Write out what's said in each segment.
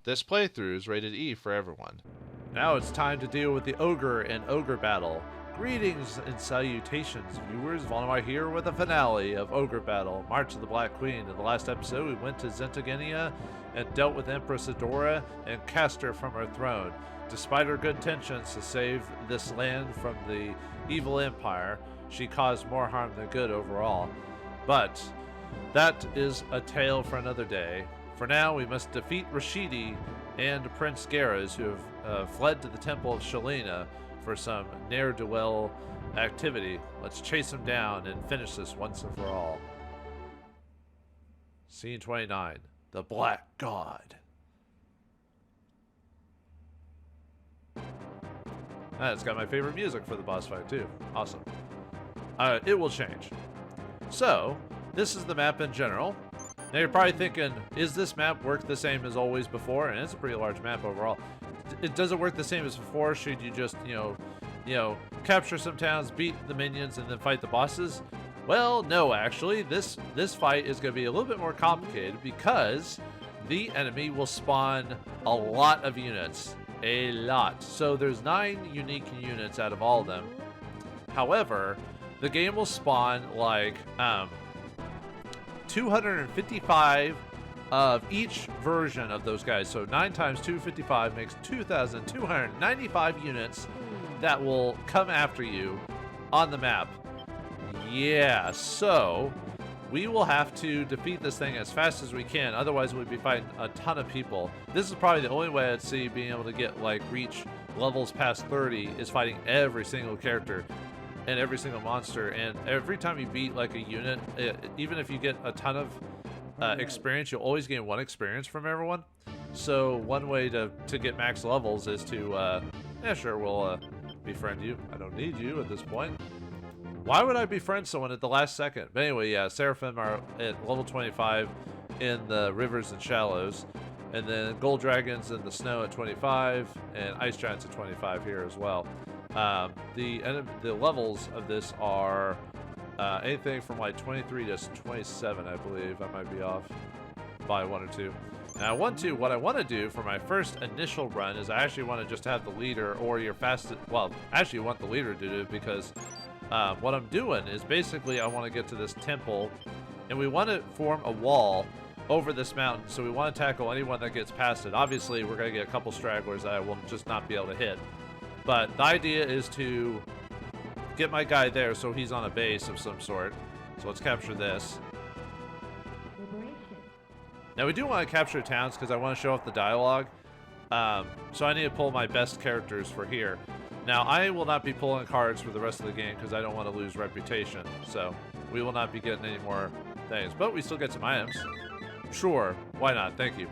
This playthrough is rated E for everyone. Now it's time to deal with the Ogre and Ogre Battle. Greetings and salutations, viewers. Vauldemare here with the finale of Ogre Battle, March of the Black Queen. In the last episode, we went to Zenobia and dealt with Empress Adora and cast her from her throne. Despite her good intentions to save this land from the evil empire, she caused more harm than good overall. But that is a tale for another day. For now, we must defeat Rashidi and Prince Gares, who have fled to the temple of Shalina for some ne'er-do-well activity. Let's chase them down and finish this once and for all. Scene 29, the Black God. It's got my favorite music for the boss fight too. Awesome. It will change. So, this is the map in general. Now you're probably thinking, is this map work the same as always before? And it's a pretty large map overall. It doesn't work the same as before. Should you just, you know, capture some towns, beat the minions, and then fight the bosses? Well, no, actually. This fight is going to be a little bit more complicated because the enemy will spawn a lot of units. A lot. So there's 9 unique units out of all of them. However, the game will spawn like 255 of each version of those guys. So 9 times 255 makes 2,295 units that will come after you on the map. Yeah, so we will have to defeat this thing as fast as we can. Otherwise, we'd be fighting a ton of people. This is probably the only way I'd see being able to get, like, reach levels past 30 is fighting every single character and every single monster. And every time you beat, like, a unit, even if you get a ton of experience, you'll always gain 1 experience from everyone. So one way to get max levels is to, yeah, sure, we'll befriend you. I don't need you at this point. Why would I befriend someone at the last second? But anyway, yeah, Seraphim are at level 25 in the rivers and shallows. And then Gold Dragons in the snow at 25, and Ice Giants at 25 here as well. The levels of this are anything from like 23 to 27, I believe. I might be off by 1 or 2. Now, what I want to do for my first initial run is I actually want to just have the leader or your fastest. Well, actually, want the leader to do it because what I'm doing is basically I want to get to this temple, and we want to form a wall over this mountain. So we want to tackle anyone that gets past it. Obviously, we're going to get a couple stragglers that I will just not be able to hit. But the idea is to get my guy there so he's on a base of some sort. So let's capture this. Now we do want to capture towns because I want to show off the dialogue. So I need to pull my best characters for here. Now I will not be pulling cards for the rest of the game because I don't want to lose reputation. So we will not be getting any more things. But we still get some items. Sure, why not? Thank you.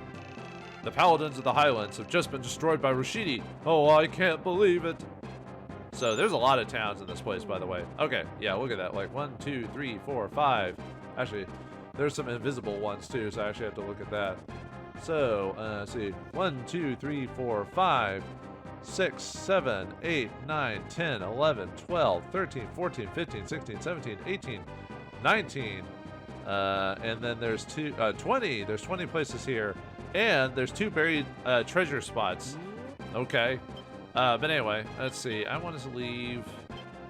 The Paladins of the Highlands have just been destroyed by Rashidi. Oh, I can't believe it. So there's a lot of towns in this place, by the way. Okay, yeah, look at that. Like 1, 2, 3, 4, 5. Actually, there's some invisible ones too, so I actually have to look at that. So, let's see. 1, 2, 3, 4, 5, 6, 7, 8, 9, 10, 11, 12, 13, 14, 15, 16, 17, 18, 19. And then there's 20. There's 20 places here. And there's 2 buried treasure spots. Okay. But anyway, let's see. I want to leave...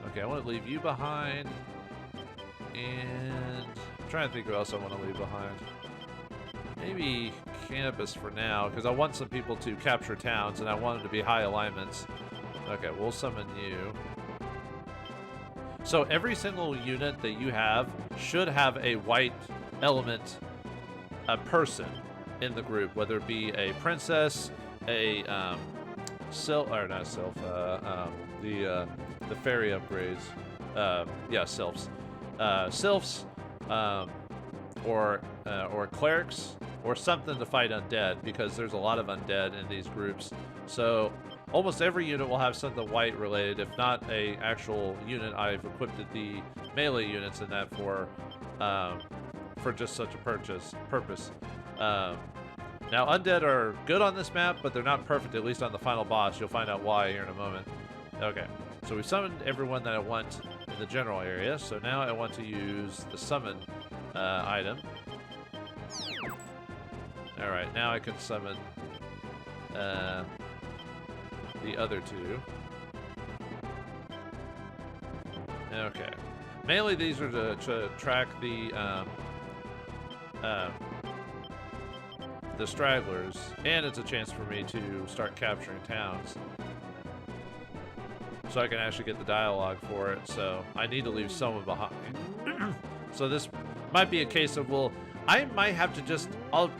Okay, I want to leave you behind. And... I'm trying to think who else I want to leave behind. Maybe Campus for now, because I want some people to capture towns, and I want them to be high alignments. Okay, we'll summon you. So every single unit that you have should have a white element, a person in the group, whether it be a princess, a the fairy upgrades, yeah, sylphs, or clerics, or something to fight undead, because there's a lot of undead in these groups. So almost every unit will have something white related. If not a actual unit, I've equipped the melee units in that for just such a purpose. Now, undead are good on this map, but they're not perfect, at least on the final boss. You'll find out why here in a moment. Okay, so we've summoned everyone that I want in the general area, so now I want to use the summon item. Alright, now I can summon the other two. Okay. Mainly these are to track the stragglers, and it's a chance for me to start capturing towns. So I can actually get the dialogue for it, so I need to leave someone behind. So this might be a case of, well, I might have to just,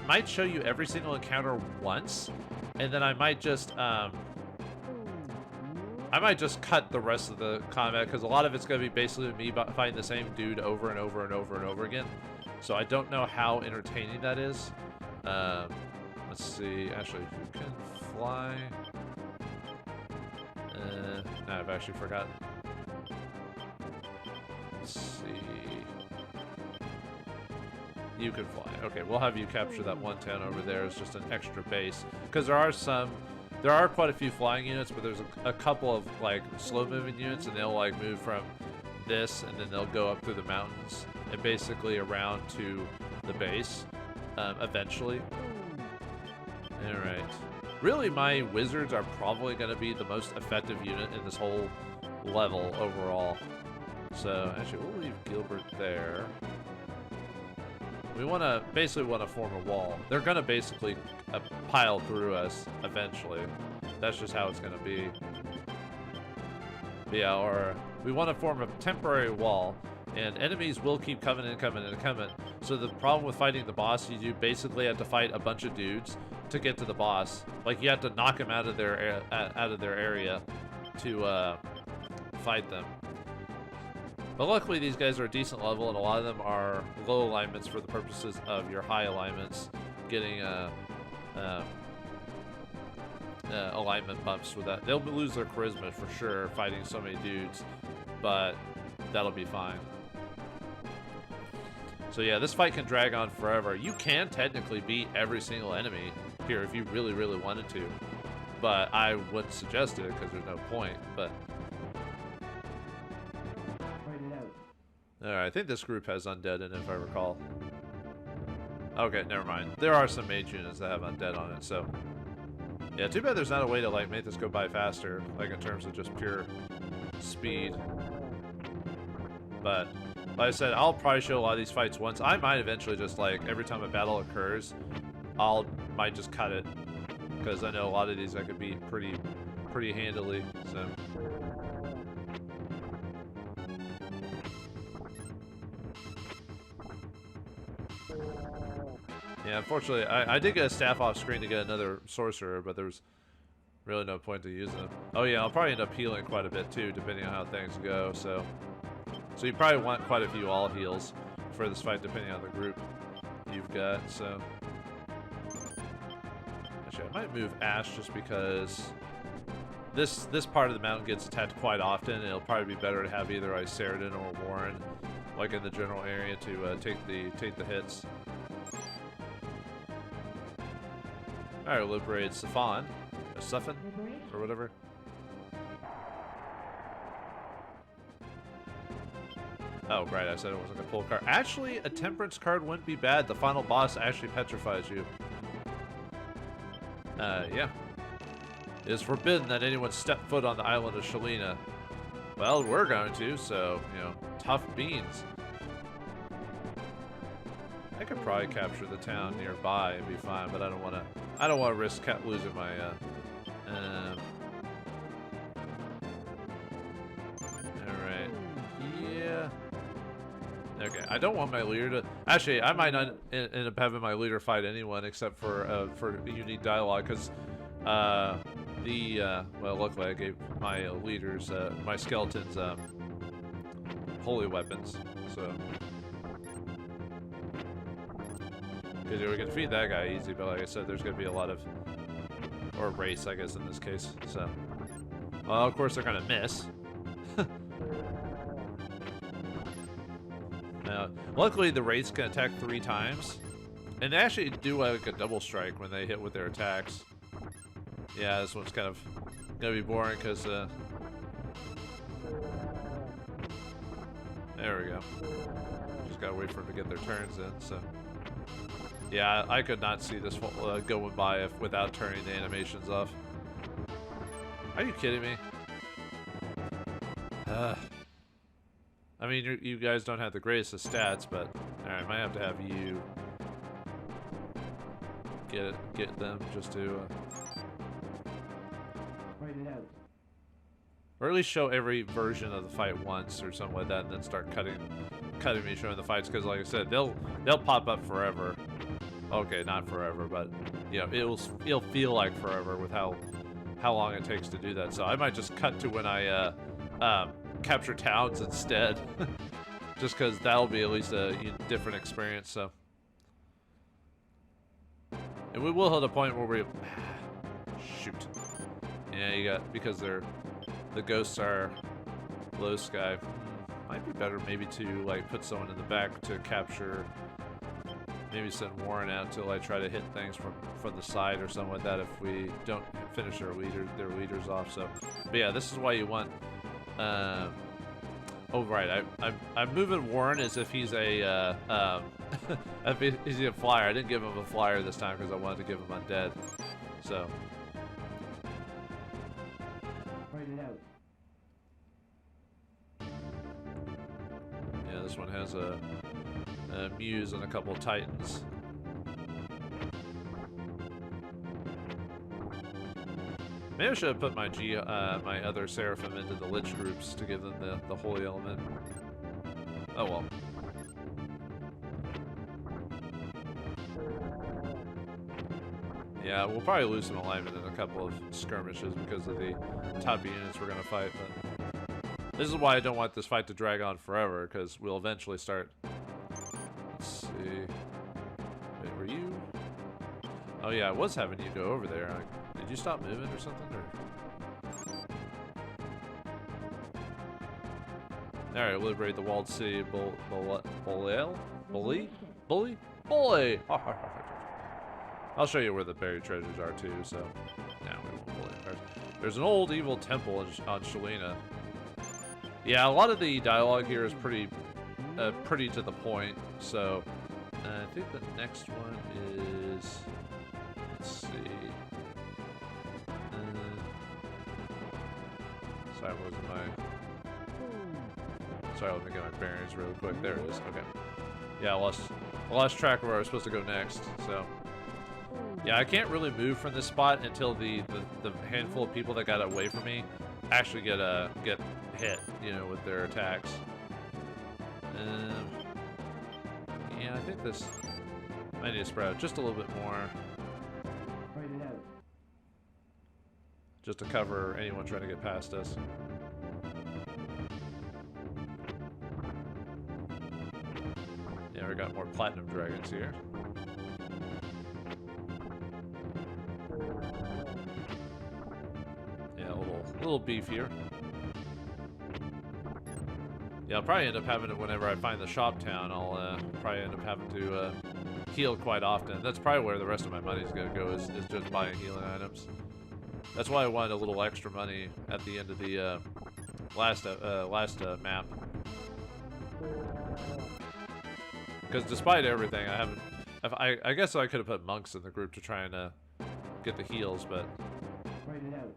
might show you every single encounter once, and then I might just cut the rest of the combat, because a lot of it's going to be basically me fighting the same dude over and over and over and over again. So I don't know how entertaining that is. Let's see, actually, who can fly? No, I've actually forgotten. Let's see. You can fly. Okay, we'll have you capture that one town over there as just an extra base. Because there are quite a few flying units, but there's a couple of like slow-moving units, and they'll like move from this, and then they'll go up through the mountains and basically around to the base eventually. All right. Really, my wizards are probably going to be the most effective unit in this whole level overall. So actually, we'll leave Gilbert there. We basically want to form a wall. They're going to basically pile through us eventually. That's just how it's going to be. But yeah, or we want to form a temporary wall, and enemies will keep coming and coming and coming. So the problem with fighting the boss, you basically have to fight a bunch of dudes to get to the boss. Like, you have to knock them out of their area to fight them. But luckily, these guys are a decent level, and a lot of them are low alignments for the purposes of your high alignments, getting alignment bumps with that. They'll lose their charisma for sure fighting so many dudes, but that'll be fine. So yeah, this fight can drag on forever. You can technically beat every single enemy here if you really, really wanted to, but I wouldn't suggest it because there's no point. But alright, I think this group has undead in it, if I recall. Okay, never mind. There are some mage units that have undead on it, so yeah, too bad there's not a way to like make this go by faster, like in terms of just pure speed. But like I said, I'll probably show a lot of these fights once. I might eventually just like every time a battle occurs, might just cut it, because I know a lot of these I could beat pretty handily. So yeah, unfortunately, I did get a staff off screen to get another sorcerer, but there was really no point to using it. Oh yeah, I'll probably end up healing quite a bit too, depending on how things go. So you probably want quite a few all heals for this fight, depending on the group you've got. So actually, I might move Ash just because this part of the mountain gets attacked quite often, and it'll probably be better to have either Sheridan or Warren, like in the general area, to take the hits. Alright, liberate Safan. Suffin? Or whatever. Oh, right, I said it wasn't a pull card. Actually, a Temperance card wouldn't be bad. The final boss actually petrifies you. Yeah. It is forbidden that anyone step foot on the island of Shalina. Well, we're going to, so, you know, tough beans. I could probably capture the town nearby and be fine, but I don't want to risk losing my alright. Yeah. Okay, I don't want my leader to actually, I might not end up having my leader fight anyone except for unique dialogue, because well, luckily I gave my leaders my skeletons holy weapons, so because we can defeat that guy easy, but like I said, there's going to be a lot of, or race, I guess, in this case. So, well, of course, they're going to miss. Now, luckily, the race can attack 3 times, and they actually do like a double strike when they hit with their attacks. Yeah, this one's kind of going to be boring because, there we go. Just got to wait for them to get their turns in, so. Yeah, I could not see this going by without turning the animations off. Are you kidding me? I mean, you guys don't have the greatest of stats, but alright, might have to have you get them just to Write it out. or at least show every version of the fight once or something like that, and then start cutting me showing the fights, because like I said, they'll pop up forever. Okay, not forever, but you know, it'll feel like forever with how long it takes to do that. So I might just cut to when I capture towns instead, just because that'll be at least a different experience. So, and we will hit a point where we shoot. Yeah, you got, because the ghosts are low sky. Might be better maybe to like put someone in the back to capture. Maybe send Warren out to like try to hit things from the side or something like that if we don't finish their leaders off. So, but yeah, this is why you want. Oh right, I'm moving Warren as if he's a he's a flyer. I didn't give him a flyer this time because I wanted to give him undead. So. Write it out. Yeah, this one has a Muse and a couple of Titans. Maybe I should have put my my other Seraphim into the Lich groups to give them the holy element. Oh well. Yeah, we'll probably lose some alignment in a couple of skirmishes because of the type of units we're gonna fight, but this is why I don't want this fight to drag on forever, because we'll eventually start. Let's see. Wait, were you? Oh yeah, I was having you go over there. Did you stop moving or something? Or... Alright, liberate the walled city. Bully! I'll show you where the buried treasures are too, so... Now we won't bully. There's an old evil temple on Shalina. Yeah, a lot of the dialogue here is pretty to the point, so... I think the next one is... Let's see... Sorry, wasn't my... Sorry, let me get my bearings really quick. There it is. Okay. Yeah, I lost track of where I was supposed to go next. So, yeah, I can't really move from this spot until the handful of people that got away from me actually get hit, you know, with their attacks. Yeah, I think this might need to spread out just a little bit more. Write it out. Just to cover anyone trying to get past us. Yeah, we got more platinum dragons here. Yeah, a little beefier. Yeah, I'll probably end up having to, whenever I find the shop town, I'll probably end up having to heal quite often. That's probably where the rest of my money's gonna go, is just buying healing items. That's why I wanted a little extra money at the end of the last map. Because despite everything, I haven't... I guess I could have put monks in the group to try and get the heals, but... Write it out.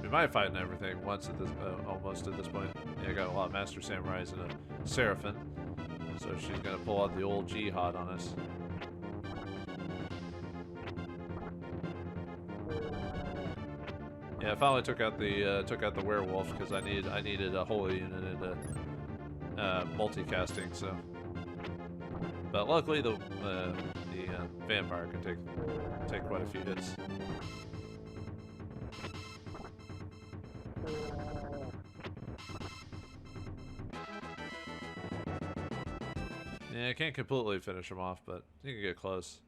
We might fight and everything once at this, almost at this point. Yeah, I got a lot of Master Samurais and a Seraphim. So she's gonna pull out the old jihad on us. Yeah, I finally took out the werewolf because I needed a holy unit and a multicasting. So, but luckily the vampire can take quite a few hits. Yeah, I can't completely finish him off, but you can get close.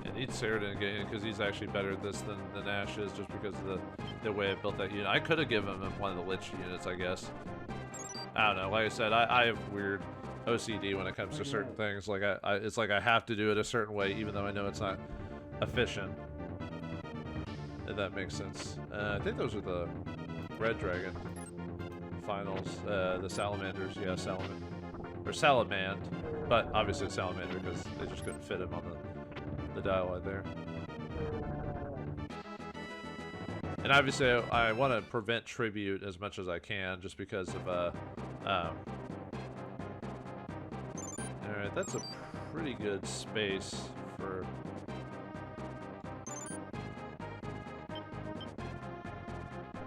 Yeah, need Saradin again because he's actually better at this than Ash is, just because of the way I built that unit. I could have given him one of the Lich units, I guess. I don't know. Like I said, I have weird OCD when it comes to certain things. Like it's like I have to do it a certain way, even though I know it's not efficient. If that makes sense. I think those are the red dragon. finals. The salamanders, yeah, or salamand, but obviously a salamander because they just couldn't fit him on the dialogue there. And obviously, I want to prevent tribute as much as I can, just because of all right, that's a pretty good space for.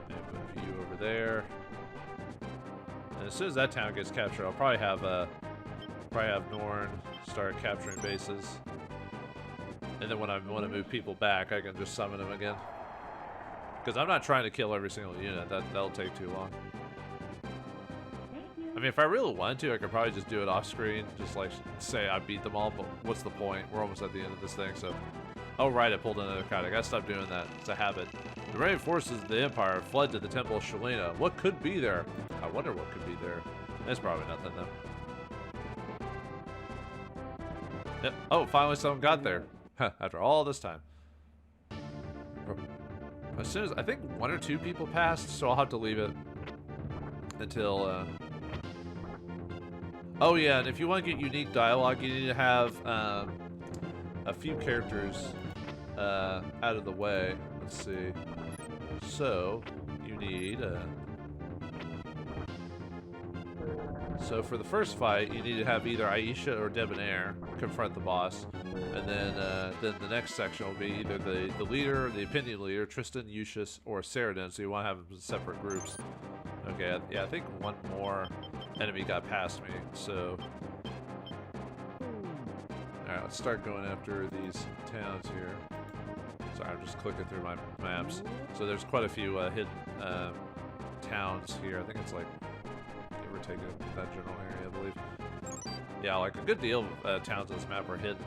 Put you over there. And as soon as that town gets captured, I'll probably have Norn start capturing bases. And then when I want to move people back, I can just summon them again. Because I'm not trying to kill every single unit. That'll take too long. I mean, if I really wanted to, I could probably just do it off screen. Just like say I beat them all, but what's the point? We're almost at the end of this thing, so. Oh right, I pulled another card. I gotta stop doing that. It's a habit. The remaining forces of the Empire fled to the Temple of Shalina. What could be there? I wonder what could be there. There's probably nothing though. Yep. Oh, finally someone got there. After all this time. As soon as I think 1 or 2 people passed, so I'll have to leave it until. Oh yeah, and if you want to get unique dialogue, you need to have a few characters out of the way. Let's see. So you need. So for the first fight, you need to have either Aisha or Debonair confront the boss, and then the next section will be either the leader, the opinion leader, Tristan, Eustace, or Saradin. So you want to have them in separate groups. Okay, yeah, I think one more enemy got past me. So, all right, let's start going after these towns here. Sorry, I'm just clicking through my maps. So there's quite a few hidden towns here. I think it's like. We're taking that general area, I believe. Yeah, like a good deal of towns on this map are hidden.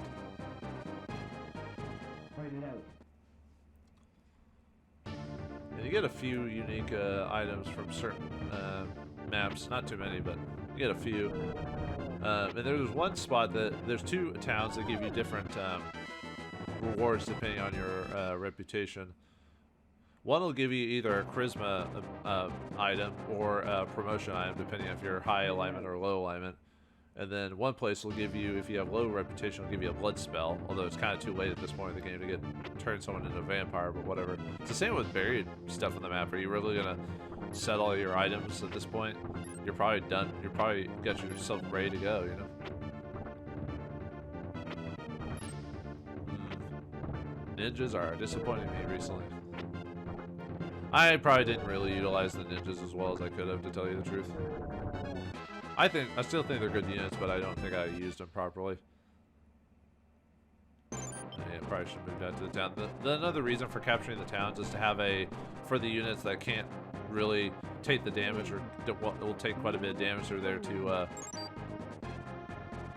Write it out. And you get a few unique items from certain maps. Not too many, but you get a few. And there's one spot that there's 2 towns that give you different rewards depending on your reputation. One will give you either a charisma item or a promotion item, depending if you're high alignment or low alignment. And then one place will give you, if you have low reputation, will give you a blood spell. Although it's kind of too late at this point in the game to turn someone into a vampire, but whatever. It's the same with buried stuff on the map. Are you really gonna set all your items at this point? You're probably done. You're probably got yourself ready to go. You know. Ninjas are disappointing me recently. I probably didn't really utilize the ninjas as well as I could have, to tell you the truth. I still think they're good units, but I don't think I used them properly. Yeah, probably should move down to the town. Another reason for capturing the towns is to have for the units that can't really take the damage or will take quite a bit of damage, they're there to,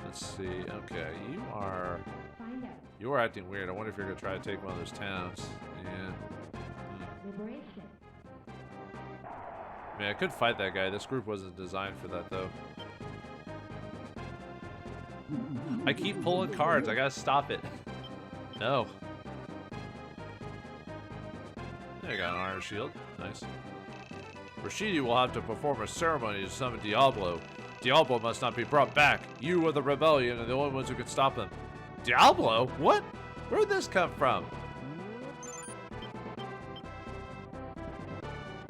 let's see, okay, you are acting weird. I wonder if you're going to try to take one of those towns. Yeah. I mean, I could fight that guy. This group wasn't designed for that, though. I keep pulling cards. I gotta stop it. No. I got an iron shield. Nice. Rashidi will have to perform a ceremony to summon Diablo. Diablo must not be brought back. You are the rebellion and the only ones who can stop them. Diablo? What? Where'd this come from?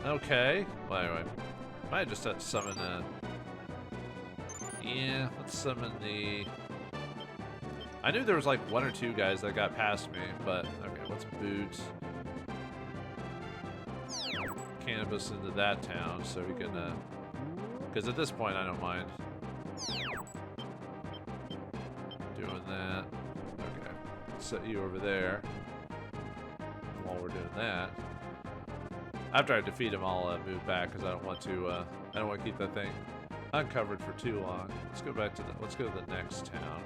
Okay. Well, anyway. Might just have to summon yeah, let's summon the... I knew there was like 1 or 2 guys that got past me, but... Okay, let's boot... Cannabis into that town so we can, because at this point I don't mind doing that. Okay. Set you over there. And while we're doing that... After I defeat him, I'll move back because I don't want to keep that thing uncovered for too long. Let's go back to let's go to the next town.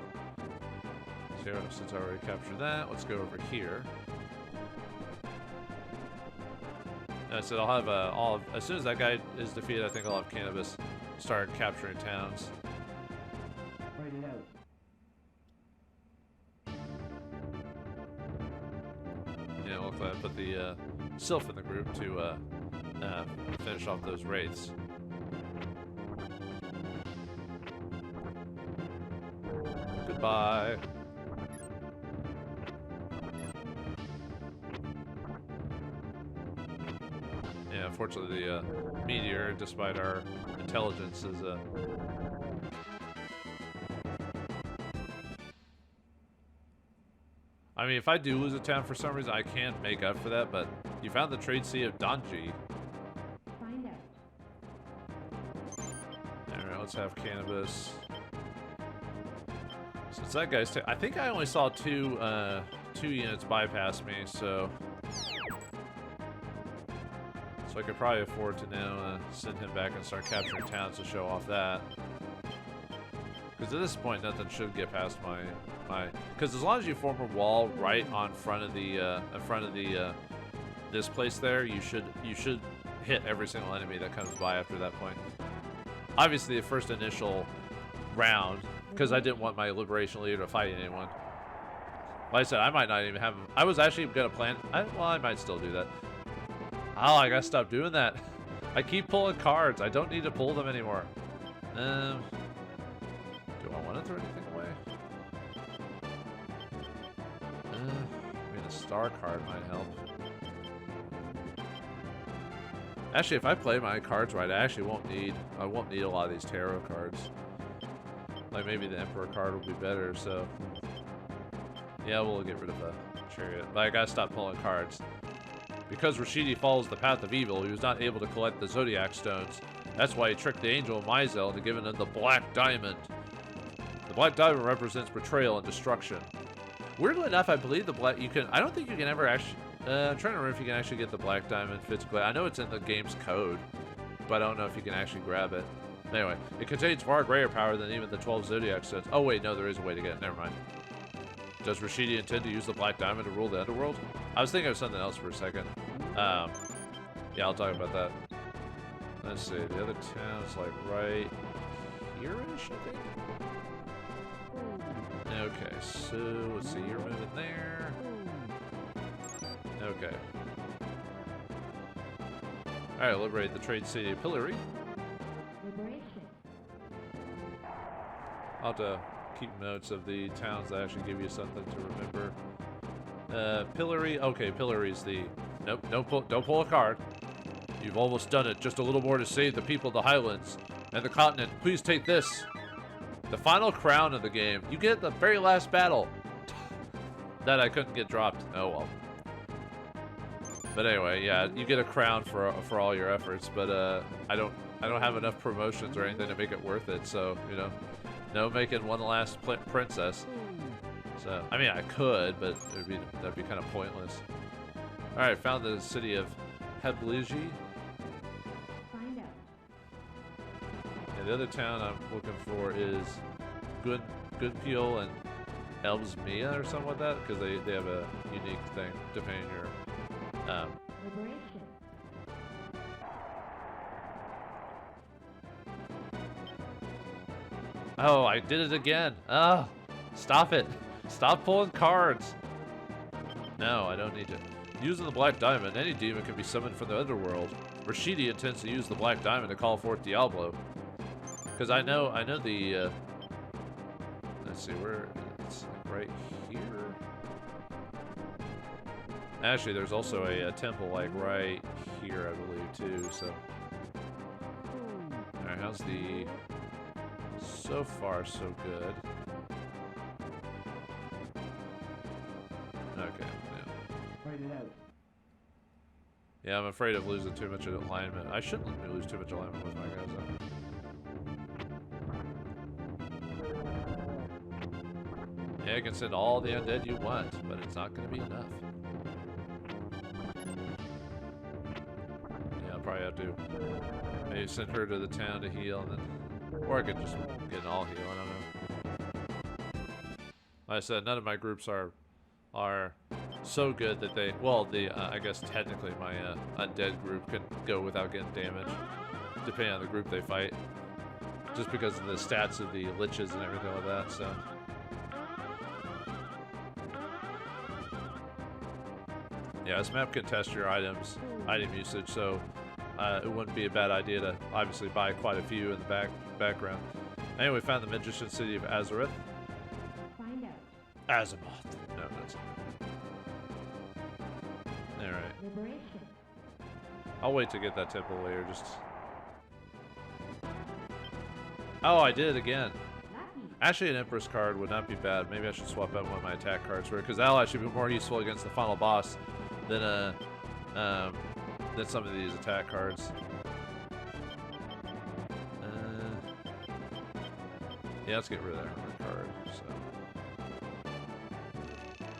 So since I already captured that, let's go over here. And I said I'll have as soon as that guy is defeated, I think I'll have Cannabis start capturing towns. Write it out. Yeah, well, if I put the Sylph in the group to finish off those wraiths. Goodbye. Yeah, unfortunately, the meteor, despite our intelligence, is I mean, if I do lose a town for some reason, I can't make up for that, but you found the trade sea of Danji. Find out. Alright, let's have cannabis. Since that guy's I think I only saw two units bypass me, so I could probably afford to now send him back and start capturing towns to show off that. Because at this point, nothing should get past my. Because as long as you form a wall right on front of the this place there, you should hit every single enemy that comes by after that point. Obviously, the first initial round, because I didn't want my liberation leader to fight anyone. Like I said, I might not even have him. I was actually gonna plan. Well, I might still do that. Oh, I gotta stop doing that. I keep pulling cards. I don't need to pull them anymore. Do I want to throw anything away? I mean, a star card might help. Actually, if I play my cards right, I won't need a lot of these tarot cards. Like maybe the Emperor card will be better. So yeah, we'll get rid of the chariot. But I gotta stop pulling cards. Because Rashidi follows the path of evil, he was not able to collect the Zodiac Stones. That's why he tricked the angel Mizel into giving him the Black Diamond. The Black Diamond represents betrayal and destruction. Weirdly enough, I believe the Black... I don't think you can ever actually... I'm trying to remember if you can actually get the Black Diamond physically. I know it's in the game's code, but I don't know if you can actually grab it. Anyway, it contains far greater power than even the 12 Zodiac Stones. Oh wait, no, there is a way to get it. Never mind. Does Rashidi intend to use the Black Diamond to rule the underworld? I was thinking of something else for a second. Yeah, I'll talk about that. Let's see, the other town's like right here-ish, I think? Okay, so let's see, you're moving there. Okay. Alright, liberate the trade city of Pillory. I'll have to keep notes of the towns that actually give you something to remember. Pillory. Okay, Pillory's the... Nope, don't pull a card. You've almost done it. Just a little more to save the people of the Highlands and the continent. Please take this. The final crown of the game. You get the very last battle. That I couldn't get dropped. Oh well. But anyway, yeah, you get a crown for all your efforts. But I don't have enough promotions or anything to make it worth it. So you know, no making one last princess. So I mean, I could, but that'd be kind of pointless. All right, found the city of Hebligi. Find out. Yeah, the other town I'm looking for is Goodpeel and Elbsmia or something like that, because they have a unique thing depending on your Liberation. Oh, I did it again. Ah, stop it. Stop pulling cards. No, I don't need to. Using the Black Diamond, any demon can be summoned from the underworld. Rashidi intends to use the Black Diamond to call forth Diablo. Because I know the, let's see, where, it's right here. Actually, there's also a temple, like, right here, I believe, too, so. Alright, how's the, so far, so good. Okay, yeah. Write it out. Yeah, I'm afraid of losing too much alignment. I shouldn't lose too much alignment with my guys, though. Yeah, you can send all the undead you want, but it's not going to be enough. Yeah, I'll probably have to maybe send her to the town to heal, and then, or I could just get an all heal. I don't know. Like I said, none of my groups are so good that they, well, I guess technically my undead group can go without getting damaged, depending on the group they fight, just because of the stats of the liches and everything like that. So yeah, this map can test your item usage, so it wouldn't be a bad idea to obviously buy quite a few in the background. Anyway, we found the magician city of Azareth. Find out. Azimuth. No, that's. All right. Liberation. I'll wait to get that temple later. Just. Oh, I did it again. Lucky. Actually, an Empress card would not be bad. Maybe I should swap out one of my attack cards for it, because that'll actually be more useful against the final boss than some of these attack cards. Yeah, let's get rid of that card. So.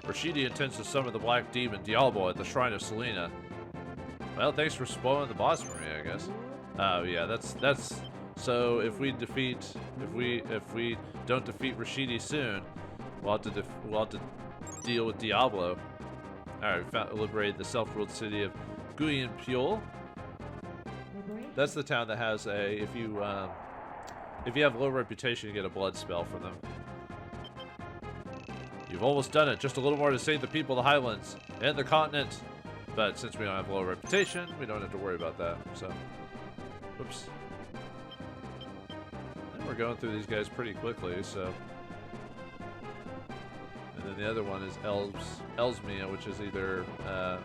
Rashidi intends to summon the black demon Diablo at the shrine of Shalina. Well, thanks for spoiling the boss for me, I guess. Oh yeah, that's. So if we don't defeat Rashidi soon, we'll have to deal with Diablo. All right, we liberated the self-ruled city of Guyanpyul. That's the town that has a if you have low reputation, you get a blood spell from them. You've almost done it. Just a little more to save the people of the Highlands and the continent. But since we don't have low reputation, we don't have to worry about that. So, whoops. And we're going through these guys pretty quickly. So, and then the other one is Elsmia, which is either a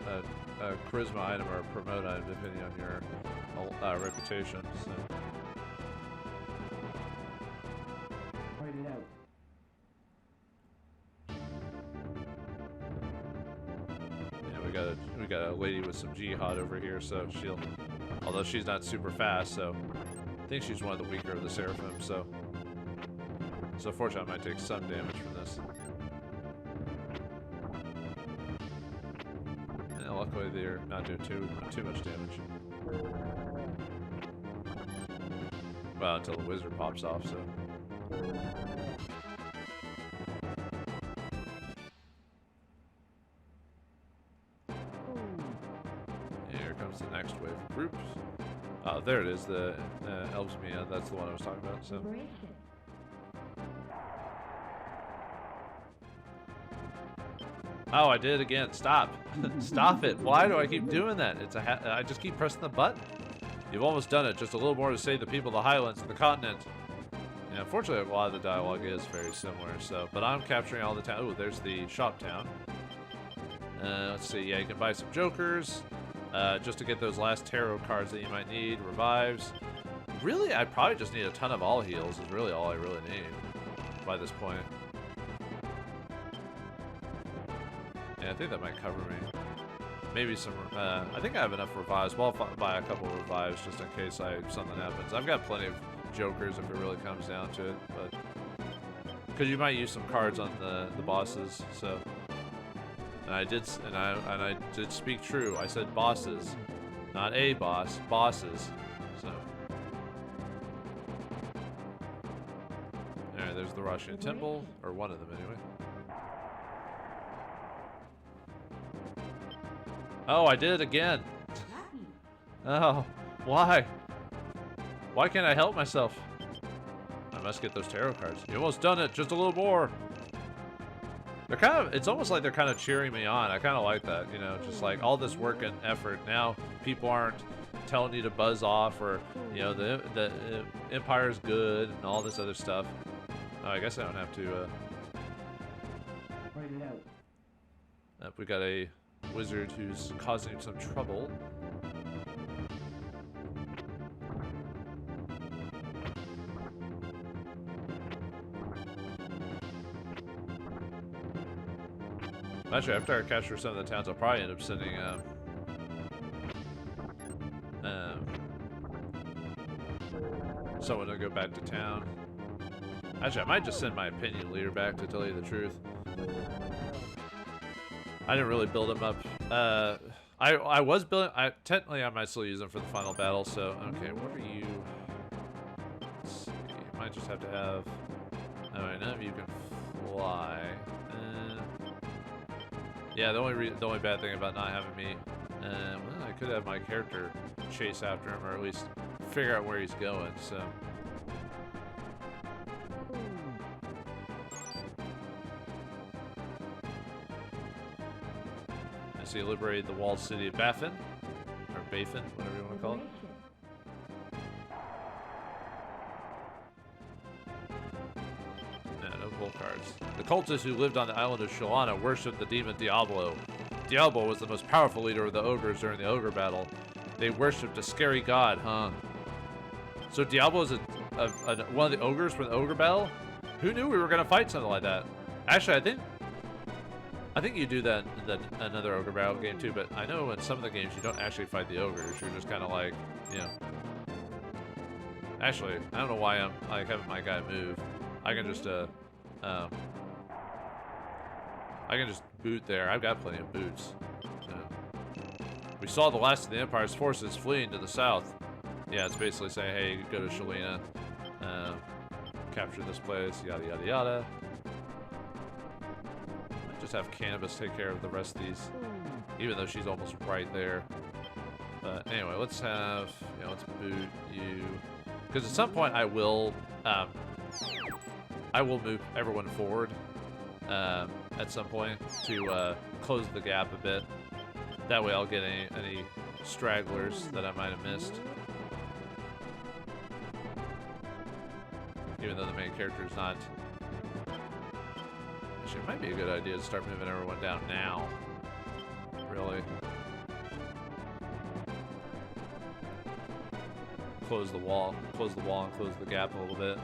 charisma item or a promote item, depending on your reputation. So. Write it out. We got a lady with some jihad over here, so although she's not super fast, so I think she's one of the weaker of the Seraphim, so fortunately I might take some damage from this. And luckily they're not doing too much damage. Well, until the wizard pops off, so. The next wave of groups. Oh, there it is, the Elsmia. That's the one I was talking about. So. Liberation. Oh, I did it again. Stop. Stop it. Why do I keep doing that? I just keep pressing the button. You've almost done it. Just a little more to save the people of the Highlands and the continent. Yeah, unfortunately, a lot of the dialogue is very similar. So, but I'm capturing all the town. Oh, there's the shop town. Let's see. Yeah, you can buy some jokers. Just to get those last tarot cards that you might need, revives. Really, I probably just need a ton of all heals is really all I really need by this point. Yeah, I think that might cover me. Maybe some, I think I have enough revives. Well, I'll buy a couple of revives just in case something happens. I've got plenty of jokers if it really comes down to it, but because you might use some cards on the bosses, so. And I did speak true. I said bosses, not a boss, bosses. So, all right, there's the Russian temple, or one of them anyway. Oh, I did it again. Oh, why? Why can't I help myself? I must get those tarot cards. You almost done it. Just a little more. They're it's almost like they're kind of cheering me on. I kind of like that, you know, just like all this work and effort. Now people aren't telling you to buzz off or, you know, the Empire's good and all this other stuff. Oh, I guess I don't have to, Write it out. we got a wizard who's causing some trouble. Actually, after I capture some of the towns, I'll probably end up sending someone to go back to town. Actually, I might just send my opinion leader back, to tell you the truth. I didn't really build him up. I was building. Technically, I might still use him for the final battle. So, okay, what are you? Let's see. Might just have to have. All right, none of you can fly. Yeah, the only bad thing about not having me, well, I could have my character chase after him, or at least figure out where he's going. So. So you liberated the walled city of Baffin, or Bafin, whatever you want to call it. No bull cards. The cultists who lived on the island of Shalina worshipped the demon Diablo. Diablo was the most powerful leader of the ogres during the Ogre Battle. They worshipped a scary god, huh? So Diablo is one of the ogres from the Ogre Battle? Who knew we were going to fight something like that? Actually, I think you do that in another Ogre Battle game too, but I know in some of the games you don't actually fight the ogres. You're just kind of like, you know. Actually, I don't know why I'm like having my guy move. I can just boot there. I've got plenty of boots. So. We saw the last of the Empire's forces fleeing to the south. Yeah, it's basically saying, hey, go to Shalina, capture this place, yada yada yada. Might just have Cannabis take care of the rest of these, even though she's almost right there. But anyway, let's have, you know, let's boot you, because at some point I will move everyone forward at some point to close the gap a bit. That way I'll get any stragglers that I might have missed. Even though the main character is not. Actually, it might be a good idea to start moving everyone down now. Really. Close the wall and close the gap a little bit.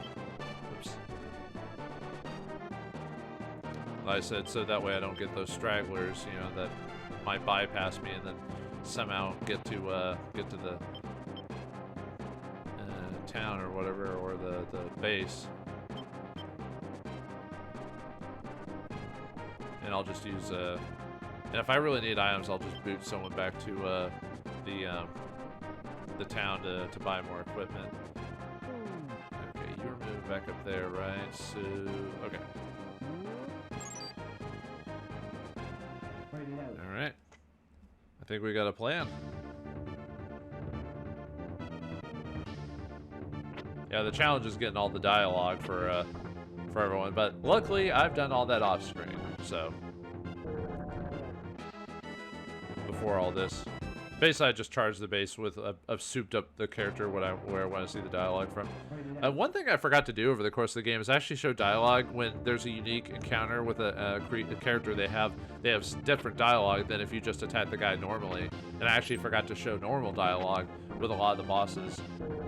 Oops. Like I said, so that way I don't get those stragglers, you know, that might bypass me and then somehow get to the town or whatever, or the base. And I'll just use and if I really need items, I'll just boot someone back to the town to buy more equipment. Okay, you're moving back up there, right? So okay. All right. I think we got a plan. Yeah, the challenge is getting all the dialogue for everyone, but luckily I've done all that off screen. So before all this, basically I just charged the base with I've souped up the character where I want to see the dialogue from. One thing I forgot to do over the course of the game is actually show dialogue when there's a unique encounter with a character. They have different dialogue than if you just attack the guy normally. And I actually forgot to show normal dialogue with a lot of the bosses.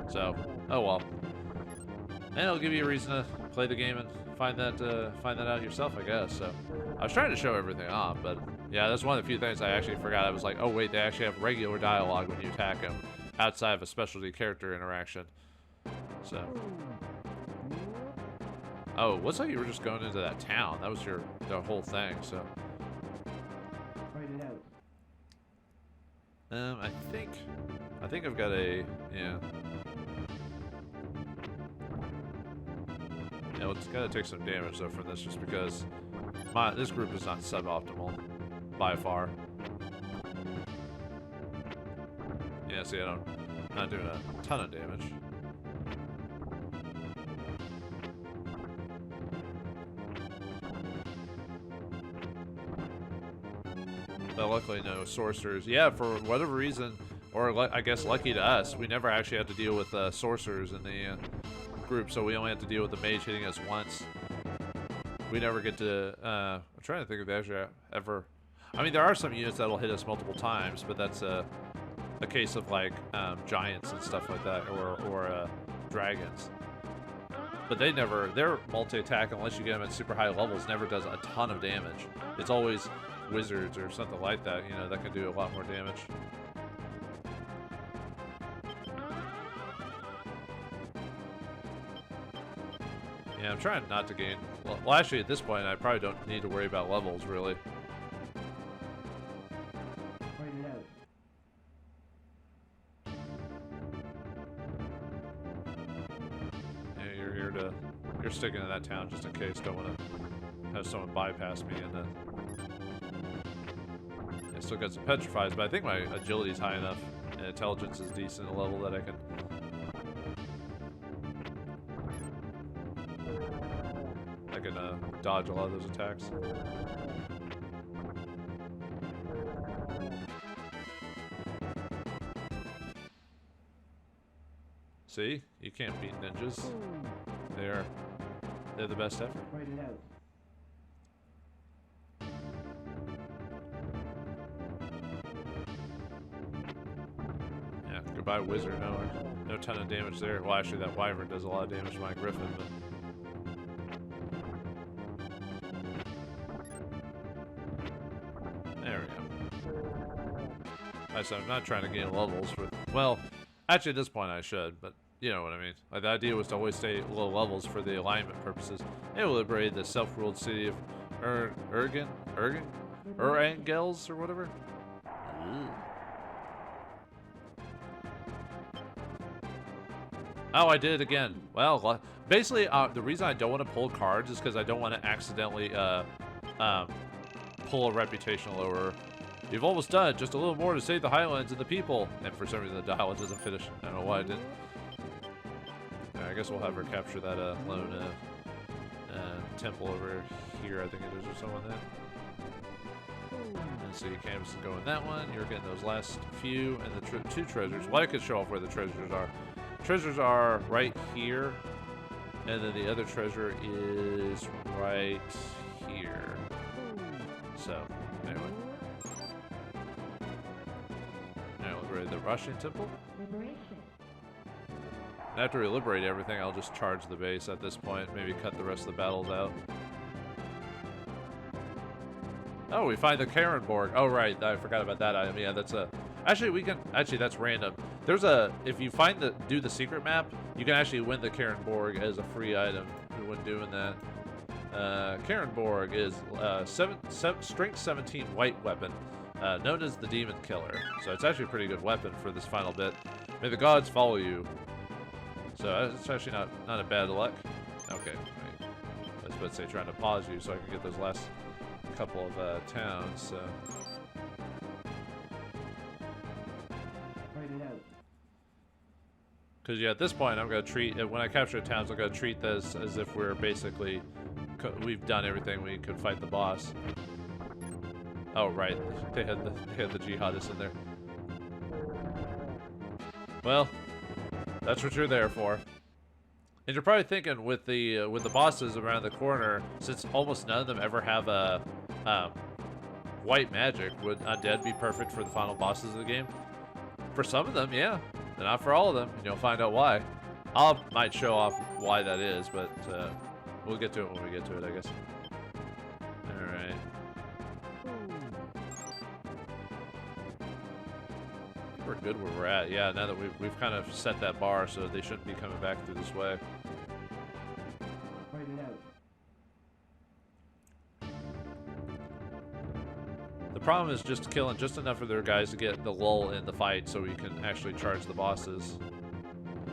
So, oh well. And it'll give you a reason to play the game and find that out yourself, I guess. So, I was trying to show everything off, but yeah, that's one of the few things I actually forgot. I was like, oh wait, they actually have regular dialogue when you attack them, outside of a specialty character interaction. So, oh, looks like you were just going into that town. That was the whole thing. So, I think I've got a yeah. Yeah, it's gotta take some damage though from this, just because this group is not suboptimal by far. Yeah, see, I'm not doing a ton of damage. But luckily, no sorcerers. Yeah, for whatever reason, or I guess lucky to us, we never actually had to deal with sorcerers in the group, so we only have to deal with the mage hitting us once. We never get to, I'm trying to think if they actually ever, I mean, there are some units that'll hit us multiple times, but that's a case of like giants and stuff like that, or dragons. But their multi-attack, unless you get them at super high levels, never does a ton of damage. It's always wizards or something like that, you know, that can do a lot more damage. Yeah, I'm trying not to gain. Well, actually, at this point, I probably don't need to worry about levels, really. Yeah, you're sticking to that town just in case. Don't want to have someone bypass me. And I still got some petrifies, but I think my agility's high enough and intelligence is decent, a level that I can. Dodge a lot of those attacks. See? You can't beat ninjas. They're the best ever. by Wizard. No ton of damage there. Well, actually, that Wyvern does a lot of damage to my Griffin, but... There we go. I'm not trying to gain levels with... Well, actually, at this point, I should, but you know what I mean. Like, the idea was to always stay low levels for the alignment purposes. It will liberate the self-ruled city of Urangels or whatever. Ooh. Oh, I did it again. Well, basically, the reason I don't want to pull cards is because I don't want to accidentally pull a reputation lower. You've almost done it. Just a little more to save the Highlands and the people. And for some reason, the dialogue doesn't finish. I don't know why I didn't. I guess we'll have her capture that lone temple over here. I think it is, or something like that. And so your canvas is going that one. You're getting those last few and the two treasures. Well, I could show off where the treasures are. Treasures are right here, and then the other treasure is right here. So, anyway. Now, liberate the Russian temple. After we liberate everything, I'll just charge the base at this point. Maybe cut the rest of the battles out. Oh, we find the Karenborg. Oh, right. I forgot about that item. Yeah, that's a... Actually, we can... Actually, that's random. There's a... If you find the... Do the secret map, you can actually win the Karenborg as a free item when doing that. Karenborg is strength 17 white weapon, known as the Demon Killer. So it's actually a pretty good weapon for this final bit. May the gods follow you. So it's actually not a bad luck. Okay. I was about to say trying to pause you so I can get those last couple of towns. So. Because yeah, at this point I'm gonna treat when I capture towns, I'm gonna treat this as if we're basically we've done everything we could fight the boss. Oh right, they had the jihadists in there. Well, that's what you're there for. And you're probably thinking with the bosses around the corner, since almost none of them ever have a white magic, would undead be perfect for the final bosses of the game? For some of them, yeah. But not for all of them, and you'll find out why. Might show off why that is, but we'll get to it when we get to it, I guess. Alright. We're good where we're at. Yeah, now that we've kind of set that bar, so they shouldn't be coming back through this way. The problem is just killing just enough of their guys to get the lull in the fight so we can actually charge the bosses.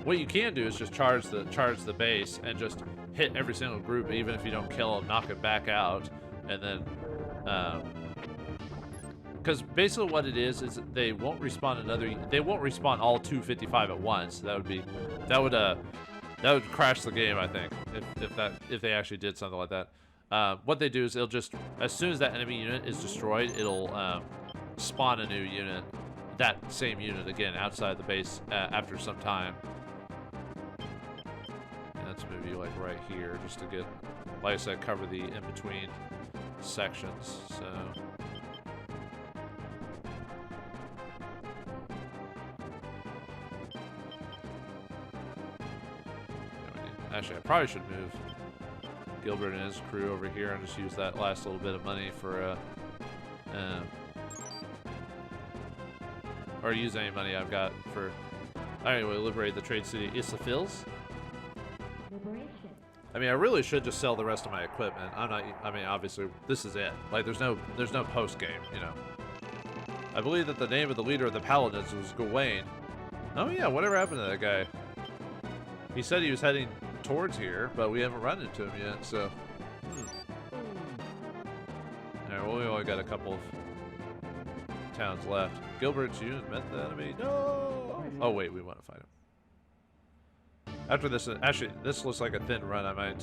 What you can do is just charge the base and just hit every single group, even if you don't kill them, knock it back out, and then because basically what it is they won't respawn all 255 at once. That would crash the game, I think, if they actually did something like that. What they do is it'll just, as soon as that enemy unit is destroyed, it'll spawn a new unit, that same unit again outside the base after some time. And that's maybe like right here, just to get, like I said, cover the in-between sections. So. Actually, I probably should move Gilbert and his crew over here and just use that last little bit of money for or use any money I've got for anyway, liberate the trade city Isafils. I mean, I really should just sell the rest of my equipment. I mean, obviously this is it. Like there's no post game, you know. I believe that the name of the leader of the Paladins was Gawain. Oh yeah, whatever happened to that guy? He said he was heading towards here, but we haven't run into him yet, so. Alright, well, we only got a couple of towns left. Gilbert's unit met the enemy. No! Oh, wait, we want to fight him. After this, actually, this looks like a thin run. I might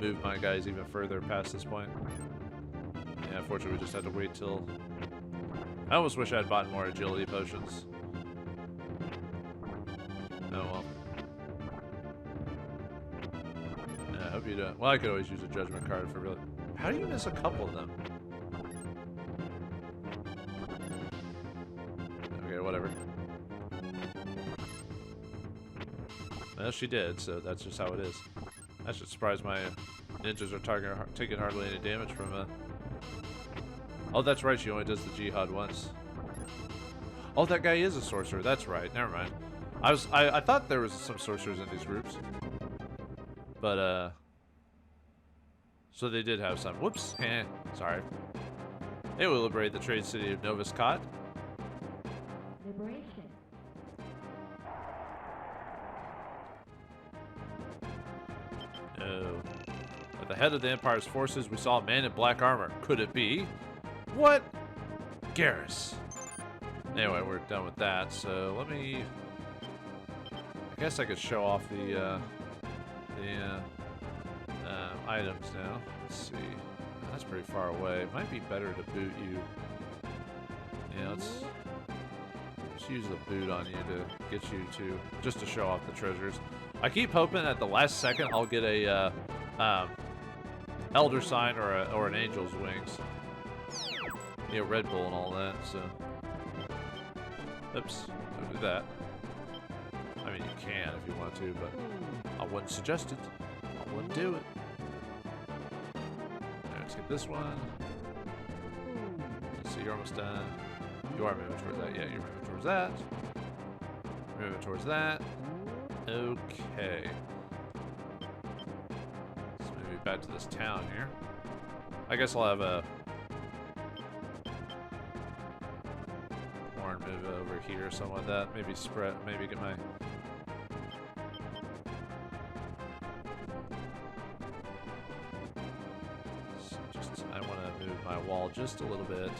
move my guys even further past this point. Yeah, unfortunately, we just had to wait till. I almost wish I had bought more agility potions. Oh, well. I hope you don't. Well, I could always use a judgment card for really. How do you miss a couple of them? Okay, whatever. Well, she did, so that's just how it is. I should surprise my ninjas are taking hardly any damage from Oh, that's right, she only does the jihad once. Oh, that guy is a sorcerer. That's right. Never mind. I thought there was some sorcerers in these groups. But, so they did have some. Whoops. Sorry. They will liberate the trade city of Nova Scott. Liberation. No. At the head of the Empire's forces, we saw a man in black armor. Could it be? What? Gares. Anyway, we're done with that, so let me... I guess I could show off the items now. Let's see. That's pretty far away. It might be better to boot you. Yeah, let's use the boot on you to get you to... just to show off the treasures. I keep hoping at the last second I'll get a Elder Sign or an Angel's Wings. Yeah, Red Bull and all that, so... Oops, don't do that. I mean, you can if you want to, but I wouldn't suggest it. I wouldn't do it. Alright, let's get this one. Let's see, you're almost done. You are moving towards that. Yeah, you're moving towards that. Moving towards that. Okay. Let's move back to this town here. I guess I'll have a... move over here, something like that. Maybe spread, maybe get my... I want to move my wall just a little bit.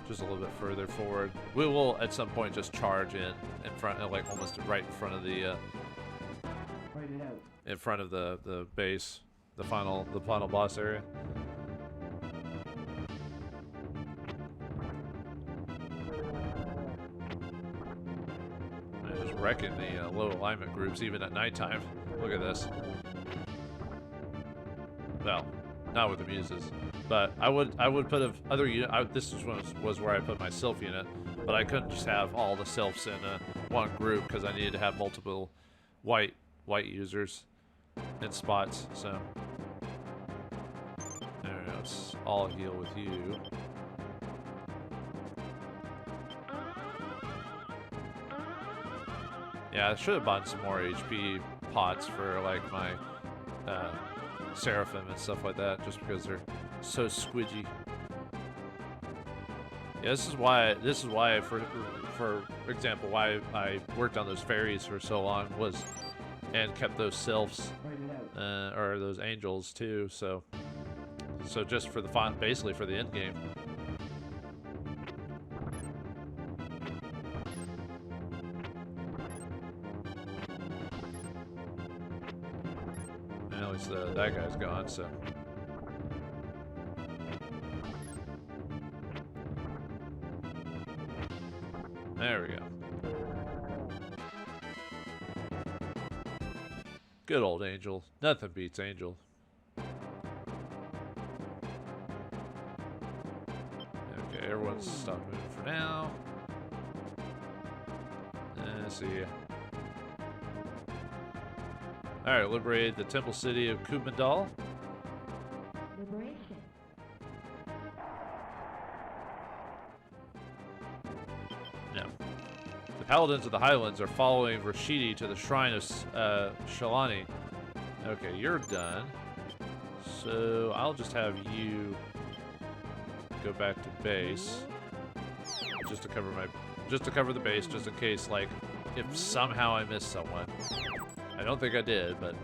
Just a little bit further forward. We will, at some point, just charge in front, like almost right in front of the, in front of the base, the final boss area. Wrecking the low alignment groups even at nighttime. Look at this. Well, not with the muses, but I would put other unit. This was where I put my sylph unit, but I couldn't just have all the sylphs in one group because I needed to have multiple white users in spots. So there we go. Let's all heal with you. Yeah, I should have bought some more HP pots for like my Seraphim and stuff like that, just because they're so squidgy. Yeah, this is why for example, why I worked on those fairies for so long and kept those sylphs or those angels too. So just for the basically for the end game. That guy's gone, so. There we go. Good old Angel. Nothing beats Angel. Okay, everyone's stop moving for now. Let's see. Alright, liberated the temple city of Kumandal. Liberation. No. The paladins of the Highlands are following Rashidi to the shrine of Shalina. Okay, you're done. So I'll just have you go back to base. Just to cover the base, just in case, like, if somehow I miss someone. I don't think I did, but,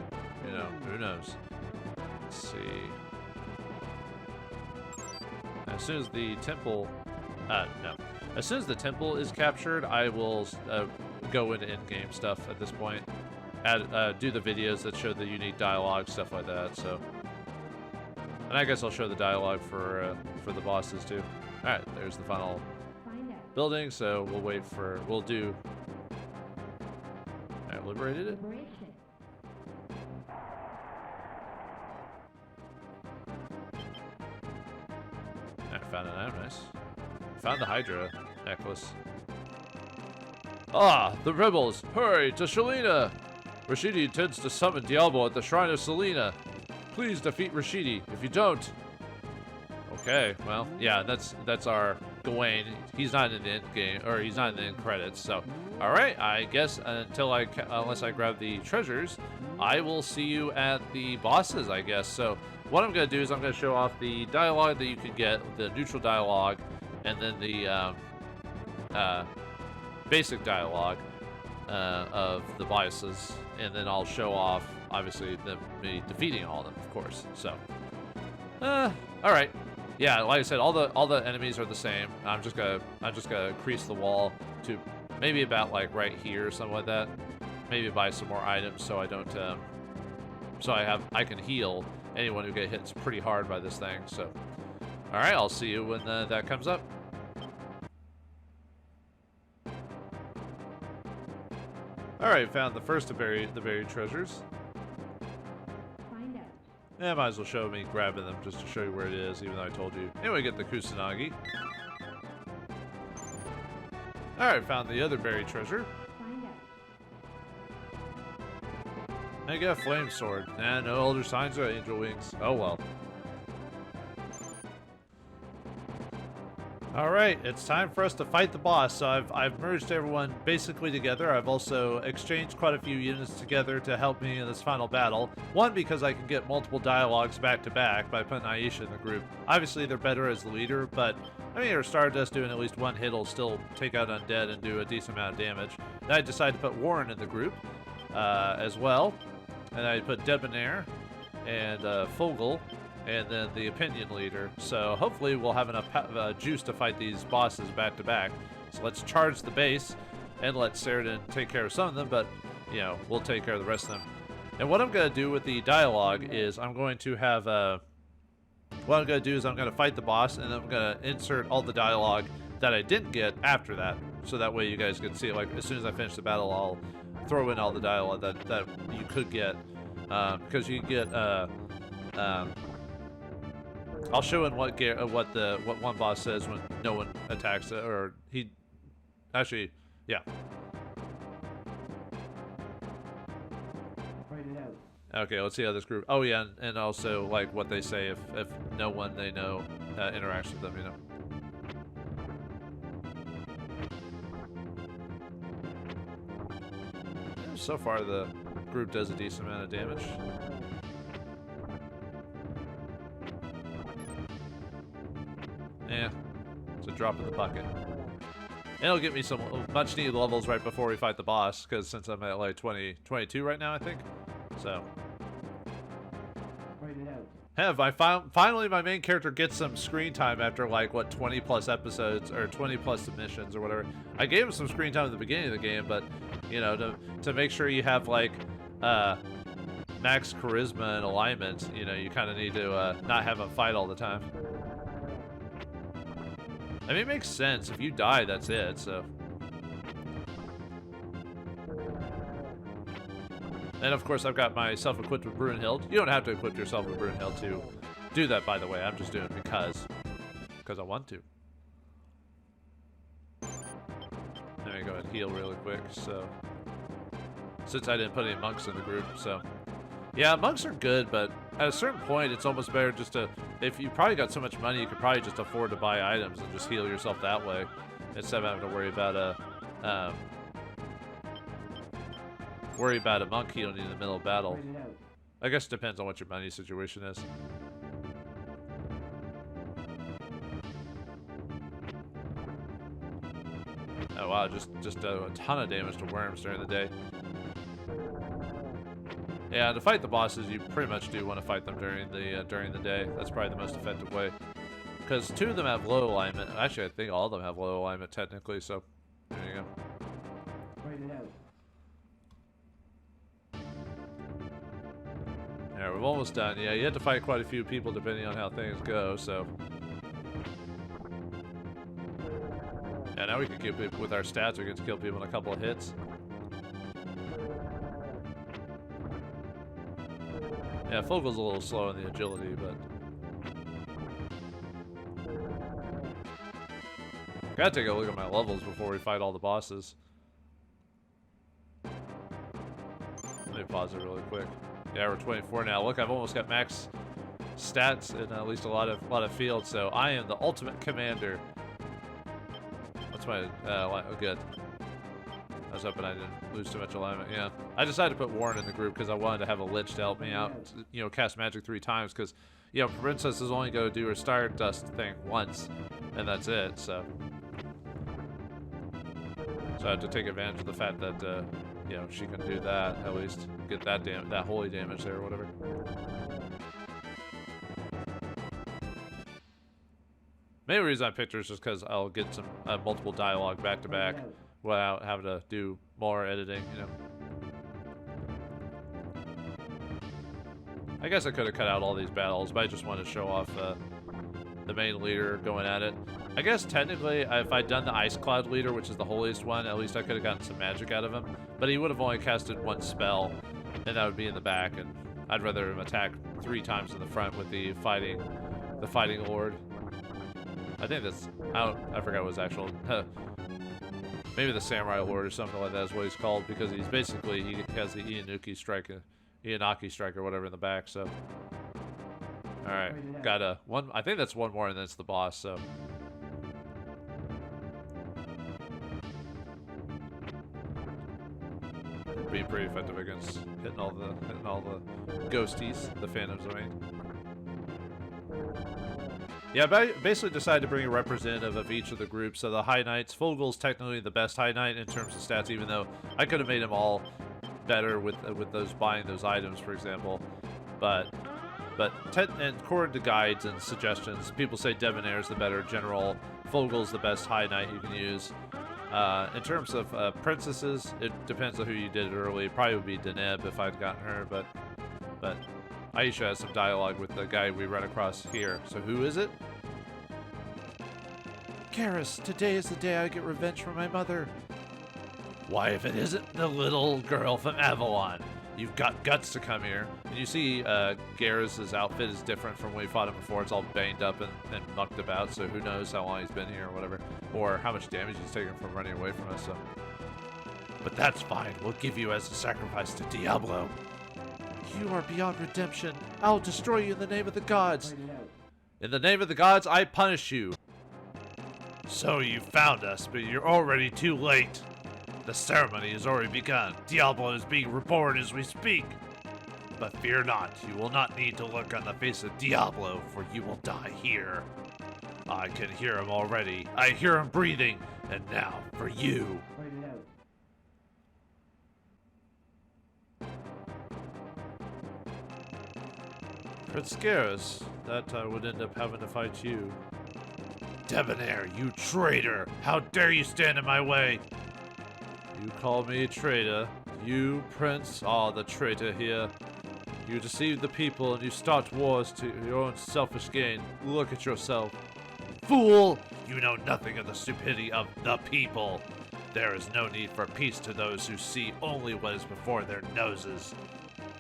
you know, who knows. Let's see. As soon as the temple... no. As soon as the temple is captured, I will go into in-game stuff at this point. Do the videos that show the unique dialogue, stuff like that, so... And I guess I'll show the dialogue for the bosses, too. Alright, there's the final building, so we'll wait for... We'll do... Alright, liberated it? I found an item, nice. Found the Hydra necklace. Ah, the rebels! Hurry to Shalina! Rashidi intends to summon Diablo at the Shrine of Shalina. Please defeat Rashidi. If you don't... Okay, well, yeah, that's our Gawain. He's not in the end game, or he's not in the end credits, so... Alright, I guess unless I grab the treasures, I will see you at the bosses, I guess. So, what I'm going to do is I'm going to show off the dialogue that you can get, the neutral dialogue, and then the basic dialogue of the bosses, and then I'll show off, obviously, me defeating all of them, of course. So, alright. Yeah, like I said, all the enemies are the same. I'm just gonna increase the wall to maybe about like right here or something like that. Maybe buy some more items so I don't I can heal anyone who gets hit pretty hard by this thing. So, all right, I'll see you when that comes up. All right, found the first of the buried treasures. Find out. Yeah, might as well show me grabbing them just to show you where it is, even though I told you. Anyway, get the Kusanagi. Alright, found the other buried treasure. Find out. I get a flame sword. Nah, no older signs of angel wings. Oh well. Alright, it's time for us to fight the boss. So I've merged everyone basically together. I've also exchanged quite a few units together to help me in this final battle. One, because I can get multiple dialogues back to back by putting Aisha in the group. Obviously, they're better as the leader, but I mean, Stardust doing at least one hit will still take out undead and do a decent amount of damage. Then I decided to put Warren in the group as well. And I put Debonair and Fogel, and then the opinion leader. So hopefully we'll have enough juice to fight these bosses back to back. So let's charge the base and let Sheridan take care of some of them, but you know, we'll take care of the rest of them. And what I'm going to do with the dialogue is I'm going to have what I'm going to do is I'm going to fight the boss, and I'm going to insert all the dialogue that I didn't get after that, so that way you guys can see it. Like as soon as I finish the battle, I'll throw in all the dialogue that you could get, because you can get I'll show in what one boss says when no one attacks it, or he actually, yeah. Find it out. Okay, let's see how this group. Oh yeah, and also like what they say if no one they know interacts with them, you know. So far, the group does a decent amount of damage. Yeah, it's a drop in the bucket. And it'll get me some much needed levels right before we fight the boss, because since I'm at like 22 right now, I think. So. Find it out. Finally my main character gets some screen time after like what 20 plus episodes or 20 plus submissions or whatever. I gave him some screen time at the beginning of the game, but you know, to make sure you have like max charisma and alignment, you know, you kind of need to not have him fight all the time. I mean, it makes sense. If you die, that's it, so. And of course, I've got myself equipped with Brunhild. You don't have to equip yourself with Brunhild to do that, by the way. I'm just doing it because I want to. Let me go ahead and heal really quick, so. Since I didn't put any monks in the group, so. Yeah, monks are good, but at a certain point, it's almost better just to, if you probably got so much money, you could probably just afford to buy items and just heal yourself that way, instead of having to worry about a monk healing in the middle of battle. Find it out. I guess it depends on what your money situation is. Oh wow, just a ton of damage to worms during the day. Yeah, to fight the bosses, you pretty much do want to fight them during the day. That's probably the most effective way. Because 2 of them have low alignment. Actually, I think all of them have low alignment technically, so there you go. Find it out. Yeah, we're almost done. Yeah, you have to fight quite a few people depending on how things go, so. Yeah, now we can kill people with our stats. We can kill people in a couple of hits. Yeah, Fogel's a little slow in the agility, but. Gotta take a look at my levels before we fight all the bosses. me pause it really quick. Yeah, we're 24 now. Look, I've almost got max stats in at least a lot of fields, so I am the ultimate commander. What's my oh, good. I was hoping I didn't lose too much alignment. Yeah, I decided to put Warren in the group because I wanted to have a lich to help me out. You know, cast magic 3 times because, you know, Princess is only going to do her Stardust thing once, and that's it. So I have to take advantage of the fact that you know, she can do that at least, get that that holy damage there or whatever. Main reason I picked her is just because I'll get some multiple dialogue back to back without having to do more editing, you know. I guess I could have cut out all these battles, but I just wanted to show off the main leader going at it. I guess technically, if I'd done the Ice Cloud leader, which is the holiest one, at least I could have gotten some magic out of him. But he would have only casted 1 spell, and that would be in the back, and I'd rather him attack 3 times in the front with the fighting lord. I think that's, I forgot what his actual, maybe the Samurai Lord or something like that is what he's called, because he's basically, he has the Ianaki strike or whatever in the back, so. Alright, got one, I think that's one more and then it's the boss, so. Be pretty effective against hitting all the ghosties, the phantoms, I mean. Yeah, I basically decided to bring a representative of each of the groups. So the High Knights, Fogel's technically the best High Knight in terms of stats, even though I could have made them all better with those buying those items, for example. But and according to guides and suggestions, people say Debonair is the better general. Fogel's the best High Knight you can use. In terms of princesses, it depends on who you did early. It probably would be Deneb if I'd gotten her, but Aisha has some dialogue with the guy we run across here. So who is it? Gares, today is the day I get revenge for my mother. Why, if it isn't the little girl from Avalon, you've got guts to come here. And you see Gares' outfit is different from when we fought him before. It's all banged up and mucked about, so who knows how long he's been here or whatever. Or how much damage he's taken from running away from us. So. But that's fine. We'll give you as a sacrifice to Diablo. You are beyond redemption. I'll destroy you in the name of the gods. In the name of the gods, I punish you. So you found us, but you're already too late. The ceremony has already begun. Diablo is being reborn as we speak. But fear not, you will not need to look on the face of Diablo, for you will die here. I can hear him already. I hear him breathing. And now, for you. Prince Gares, that I would end up having to fight you. Debonair, you traitor! How dare you stand in my way? You call me a traitor? You, Prince, are the traitor here. You deceive the people and you start wars to your own selfish gain. Look at yourself. Fool! You know nothing of the stupidity of the people. There is no need for peace to those who see only what is before their noses.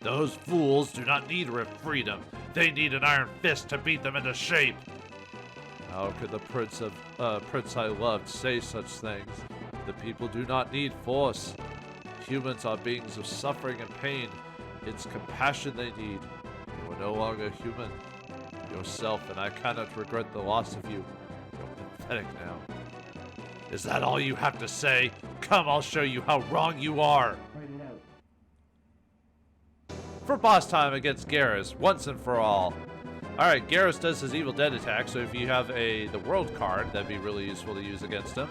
Those fools do not need freedom. They need an iron fist to beat them into shape. How could the prince I loved say such things? The people do not need force. Humans are beings of suffering and pain. It's compassion they need. You are no longer human. Yourself, and I cannot regret the loss of you. You're pathetic now. Is that all you have to say? Come, I'll show you how wrong you are. For boss time against Gares, once and for all. Alright, Gares does his Evil Dead attack, so if you have the World card, that'd be really useful to use against him.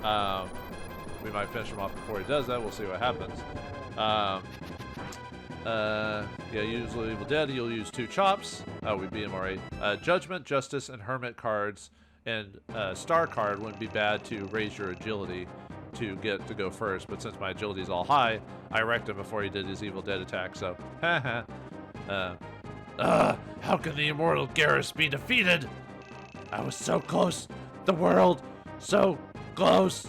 We might finish him off before he does that, we'll see what happens. Yeah, usually Evil Dead, you'll use 2 chops. Oh, we beat him already. Judgment, Justice, and Hermit cards, and Star card wouldn't be bad to raise your agility to get to go first, but since my agility is all high, I wrecked him before he did his Evil Dead attack, so haha. How can the immortal Gares be defeated? I was so close. The world, so close.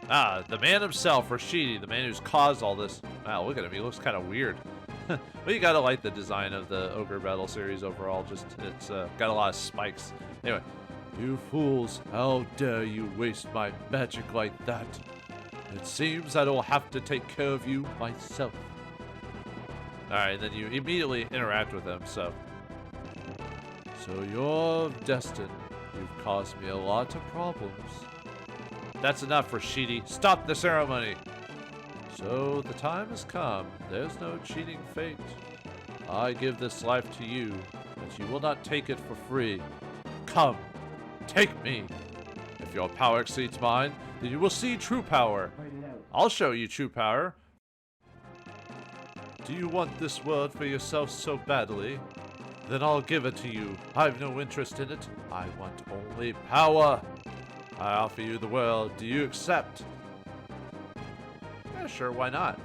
The man himself, Rashidi, the man who's caused all this. Wow, look at him, he looks kind of weird. But you gotta like the design of the Ogre Battle series overall, just, it's got a lot of spikes. Anyway. You fools, how dare you waste my magic like that? It seems I will have to take care of you myself. Alright, then you immediately interact with him, so you're destined. You've caused me a lot of problems. That's enough, Rashidi. Stop the ceremony! So the time has come. There's no cheating fate. I give this life to you, but you will not take it for free. Come, take me. If your power exceeds mine, then you will see true power. Fight it out. I'll show you true power. Do you want this world for yourself so badly? Then I'll give it to you. I've no interest in it. I want only power. I offer you the world. Do you accept? Yeah, sure, why not?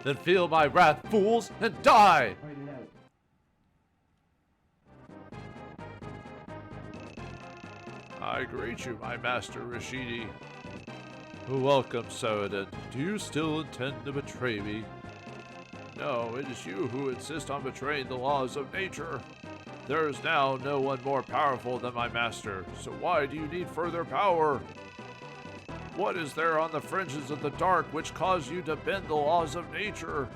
Then feel my wrath, fools, and die! Fight it out. I greet you, my master Rashidi. Welcome, Saradin. Do you still intend to betray me? No, it is you who insist on betraying the laws of nature. There is now no one more powerful than my master, so why do you need further power? What is there on the fringes of the dark which caused you to bend the laws of nature?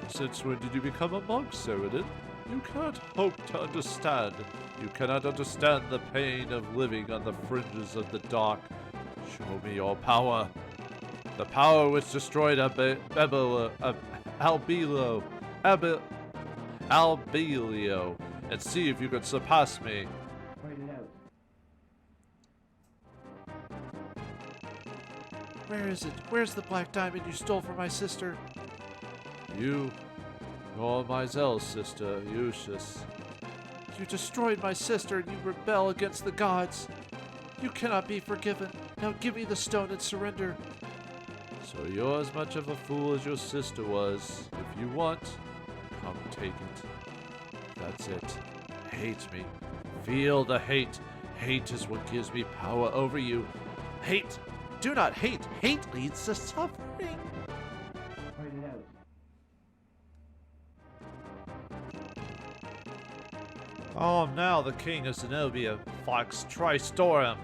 Since when did you become a monk, Saradin? You cannot hope to understand. You cannot understand the pain of living on the fringes of the dark. Show me your power. The power which destroyed Albelio, and see if you can surpass me. Fight it out. Where is it? Where's the black diamond you stole from my sister? You're my zealous sister, Eustace. You destroyed my sister and you rebel against the gods. You cannot be forgiven. Now give me the stone and surrender. So you're as much of a fool as your sister was. If you want, come take it. That's it. Hate me. Feel the hate. Hate is what gives me power over you. Hate. Do not hate. Hate leads to suffering. Fight it out. I am now the king of Zenobia, Fox Tristorum.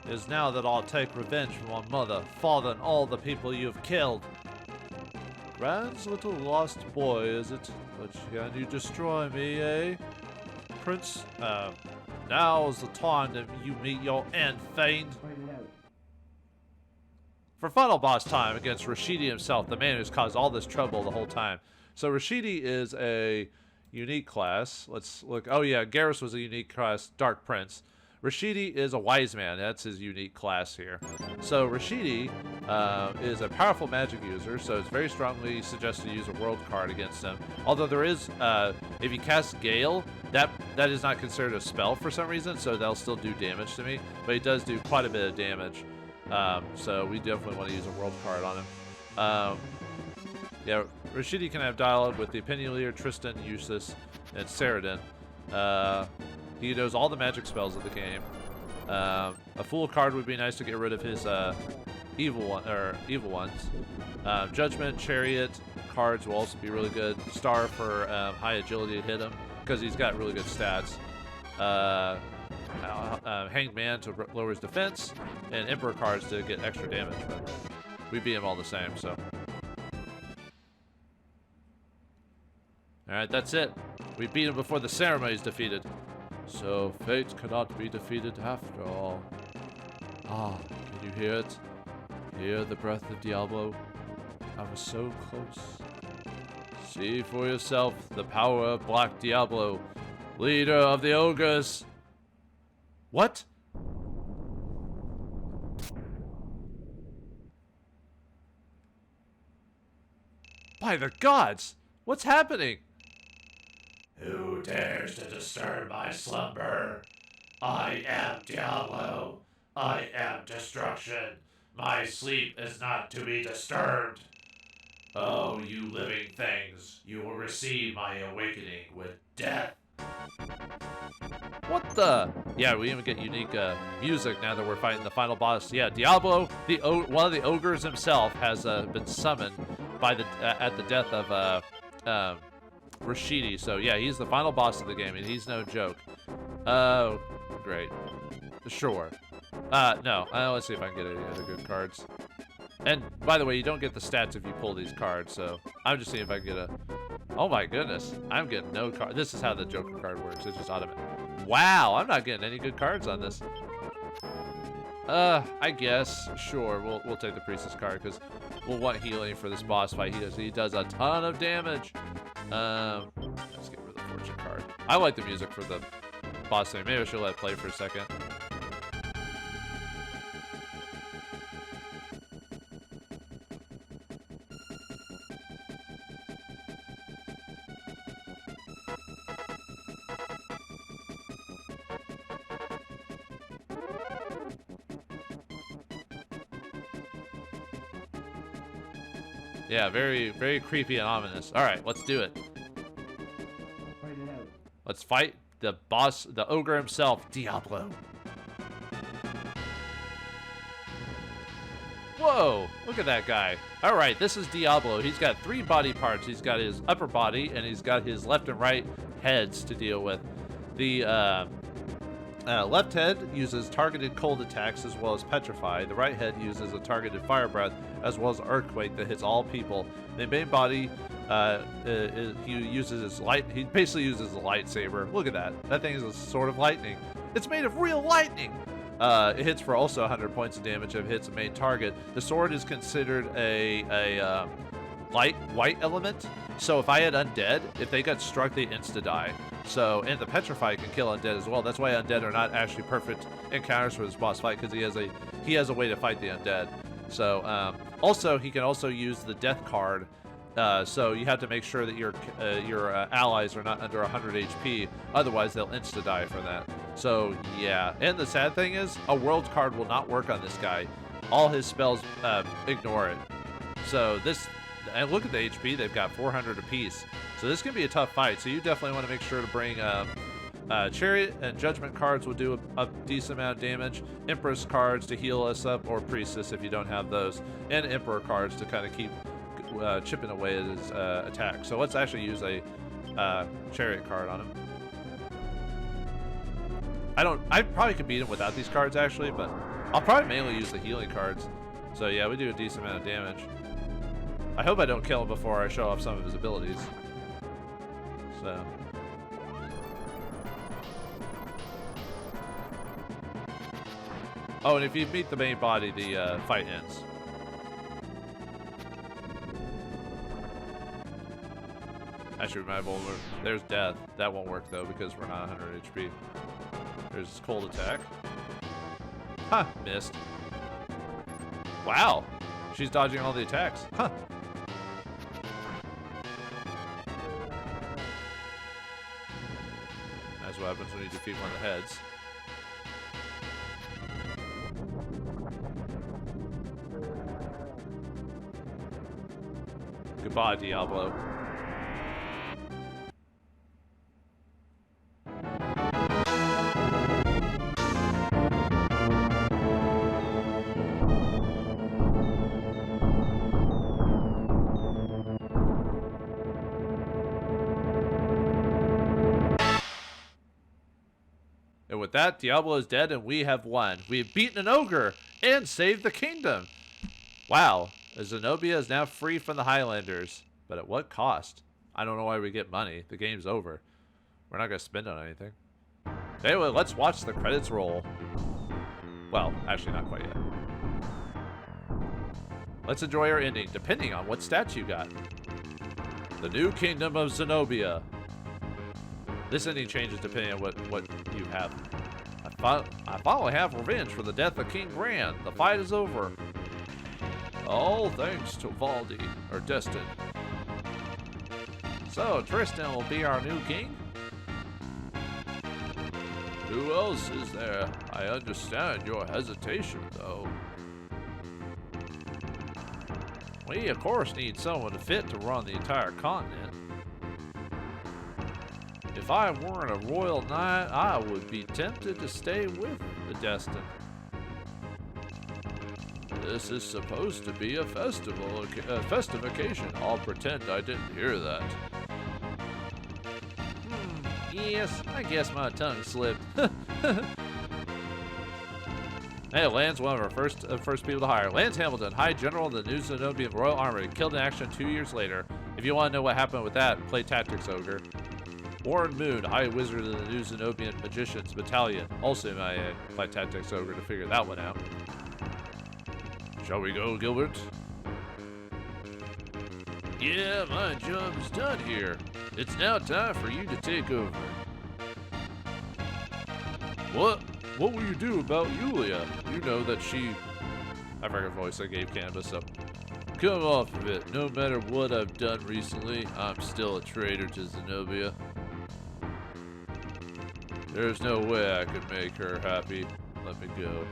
It is now that I'll take revenge for my mother, father, and all the people you have killed. Grand's little lost boy, is it? But can you destroy me, eh? Prince, now is the time that you meet your end, Fiend. Fight it out. For final boss time against Rashidi himself, the man who's caused all this trouble the whole time. So Rashidi is a unique class. Let's look. Oh yeah, Gares was a unique class, Dark Prince. Rashidi is a wise man. That's his unique class here. So Rashidi is a powerful magic user, so it's very strongly suggested to use a world card against him. Although there is, if you cast Gale, that is not considered a spell for some reason, so that'll still do damage to me. But he does do quite a bit of damage. So we definitely want to use a world card on him. Yeah, Rashidi can have dialogue with the Opinion Leader, Tristan, Eustace, and Saradin. He knows all the magic spells of the game. A Fool card would be nice to get rid of his evil ones. Judgment, Chariot cards will also be really good. Star for high agility to hit him because he's got really good stats. Hanged Man to lower his defense, and Emperor cards to get extra damage. But we beat him all the same, so. Alright, that's it. We beat him before the ceremony is defeated. So fate cannot be defeated after all. Ah, can you hear it? Hear the breath of Diablo? I was so close. See for yourself the power of Black Diablo, leader of the ogres. What? By the gods! What's happening? Who dares to disturb my slumber? I am Diablo. I am destruction. My sleep is not to be disturbed. Oh, you living things, you will receive my awakening with death. What the? Yeah, we even get unique music now that we're fighting the final boss. Yeah, Diablo, one of the ogres himself, has been summoned by at the death of Rashidi. So yeah, he's the final boss of the game, and he's no joke. Oh, great. Sure. No. Let's see if I can get any other good cards. And, by the way, you don't get the stats if you pull these cards, so I'm just seeing if I can get a... Oh, my goodness. I'm getting no card. This is how the Joker card works. It's just automatic. Wow, I'm not getting any good cards on this. I guess. Sure, we'll take the Priestess card, because we'll want healing for this boss fight. He does a ton of damage. Let's get rid of the Fortune card. I like the music for the boss thing. Maybe I should let it play for a second. Yeah, very, very creepy and ominous. All right, let's do it. Fight it out. Let's fight the boss, the ogre himself, Diablo. Whoa, look at that guy. All right, this is Diablo. He's got 3 body parts. He's got his upper body, and he's got his left and right heads to deal with. The left head uses targeted cold attacks as well as petrify. The right head uses a targeted fire breath as well as earthquake that hits all people. The main body, he uses his light. He basically uses a lightsaber. Look at that. That thing is a sword of lightning. It's made of real lightning. It hits for also 100 points of damage if it hits the main target. The sword is considered a light white element. So if I had undead, if they got struck, they insta-die. So, and the petrify can kill undead as well. That's why undead are not actually perfect encounters for this boss fight, because he has a way to fight the undead. So, also he can also use the death card. So you have to make sure that your allies are not under 100 HP. Otherwise, they'll insta-die for that. So yeah, and the sad thing is, a world card will not work on this guy. All his spells ignore it. So this. And look at the HP, they've got 400 apiece. So this can be a tough fight, so you definitely want to make sure to bring Chariot and Judgment cards will do a decent amount of damage. Empress cards to heal us up, or Priestess if you don't have those. And Emperor cards to kind of keep chipping away at his attack. So let's actually use a Chariot card on him. I probably could beat him without these cards actually, but I'll probably mainly use the healing cards. So yeah, we do a decent amount of damage. I hope I don't kill him before I show off some of his abilities. So. Oh, and if you meet the main body, the fight ends. Actually, my Vauldemare. There's death. That won't work though because we're not 100 HP. There's cold attack. Huh, missed. Wow, she's dodging all the attacks. Huh. That's what happens when you defeat one of the heads. Goodbye, Diablo. And with that, Diablo is dead and we have won. We have beaten an ogre and saved the kingdom. Wow. Zenobia is now free from the Highlanders. But at what cost? I don't know why we get money. The game's over. We're not going to spend on anything. Anyway, let's watch the credits roll. Well, actually not quite yet. Let's enjoy our ending, depending on what stats you got. The new kingdom of Zenobia. This ending changes depending on what you have. I finally have revenge for the death of King Grand. The fight is over. All thanks to Valdi, or Destin. So, Tristan will be our new king? Who else is there? I understand your hesitation, though. We, of course, need someone fit to run the entire continent. If I weren't a royal knight, I would be tempted to stay with the Destin. This is supposed to be a festive occasion. I'll pretend I didn't hear that. Yes, I guess my tongue slipped. Hey, Land's one of our first people to hire. Lance Hamilton, High General of the New Zenobia Royal Army, killed in action 2 years later. If you want to know what happened with that, play Tactics Ogre. Warren Moon, High Wizard of the New Zenobian Magicians Battalion, also MIA. Play Tactics Ogre to figure that one out. Shall we go, Gilbert? Yeah, my job is done here. It's now time for you to take over. What? What will you do about Yulia? You know that she... I forgot the voice I gave Canvas up. Come off of it. No matter what I've done recently, I'm still a traitor to Zenobia. There's no way I could make her happy. Let me go.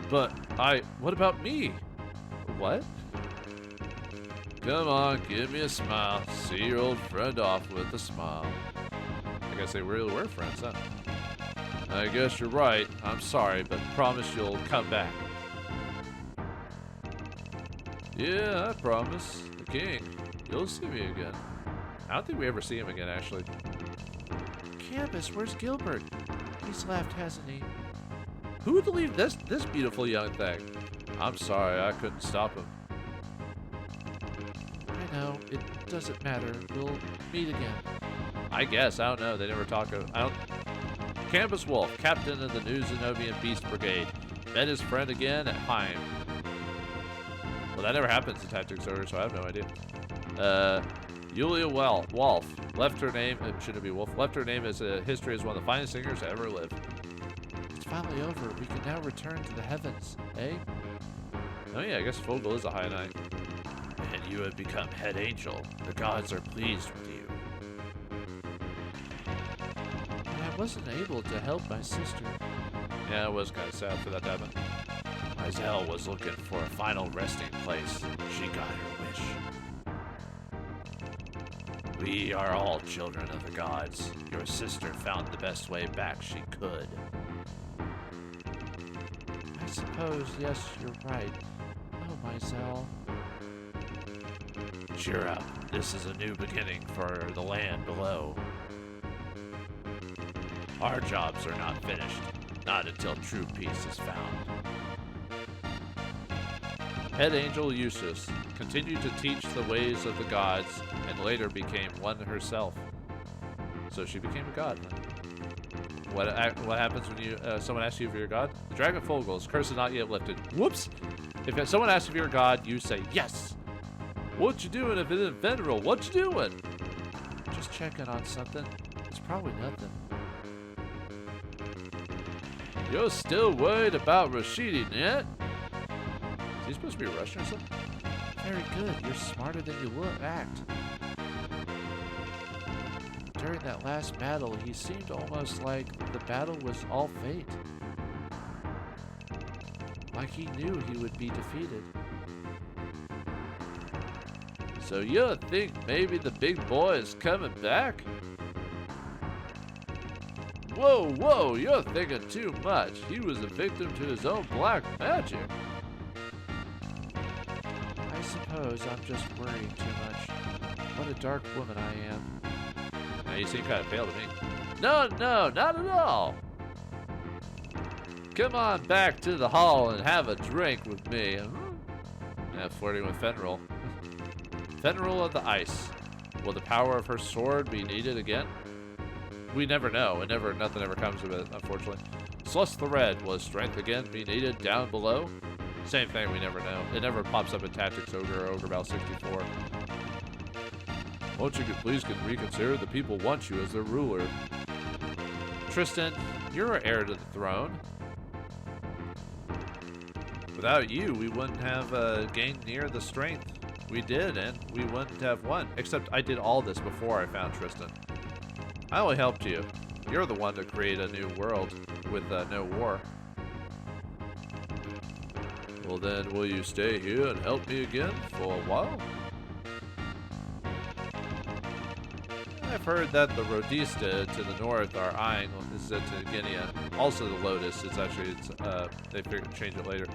But what about me? What? Come on, give me a smile. See your old friend off with a smile. I guess they really were friends, huh? I guess you're right. I'm sorry, but promise you'll come back. Yeah, I promise. The king. You'll see me again. I don't think we ever see him again, actually. Campus, where's Gilbert? He's left, hasn't he? Who would leave this beautiful young thing? I'm sorry, I couldn't stop him. I know, it doesn't matter. We'll meet again. I guess, I don't know. They never talk. Campus Wolf, captain of the New Zenobian Beast Brigade, met his friend again at Heim. Well, that never happens in Tactics Ogre, so I have no idea. Yulia Wolf left her name. Shouldn't be Wolf. Left her name as a history as one of the finest singers to ever live. It's finally over. We can now return to the heavens, eh? Oh yeah, I guess Vogel is a high knight. And you have become head angel. The gods are pleased with you. But I wasn't able to help my sister. Yeah, it was kind of sad for that to happen. Izel was looking for a final resting place. She got her wish. We are all children of the gods. Your sister found the best way back she could. I suppose, yes, you're right. Oh, Izel. Cheer up. This is a new beginning for the land below. Our jobs are not finished. Not until true peace is found. Head Angel Eustace continued to teach the ways of the gods and later became one herself. So she became a god. What happens when you someone asks you if you're a god? The Dragon Fogel's curse is not yet lifted. Whoops! If someone asks if you're a god, you say yes. What you doing if it isn't Veneral? What you doing? Just checking on something. It's probably nothing. You're still worried about Rashidi, yet? Is he supposed to be Russian or something? Very good. You're smarter than you act. During that last battle, he seemed almost like the battle was all fate. Like he knew he would be defeated. So you think maybe the big boy is coming back? Whoa, whoa, you're thinking too much. He was a victim to his own black magic. I suppose I'm just worrying too much. What a dark woman I am. Now you seem kind of pale to me. No, not at all. Come on back to the hall and have a drink with me. Flirting with Fenrir. Fenrir of the Ice. Will the power of her sword be needed again? We never know. Nothing ever comes of it, unfortunately. Celeste the Red. Will his strength again be needed down below? Same thing, we never know. It never pops up in Tactics Ogre or Ogre Battle 64. Won't you please reconsider? The people want you as their ruler. Tristan, you're an heir to the throne. Without you, we wouldn't have gained near the strength we did, and we wouldn't have won. Except I did all this before I found Tristan. I only helped you. You're the one to create a new world with no war. Well then, will you stay here and help me again for a while? I've heard that the Rodista to the north are eyeing Zetagenia. Also the Lotus. They figured to change it later.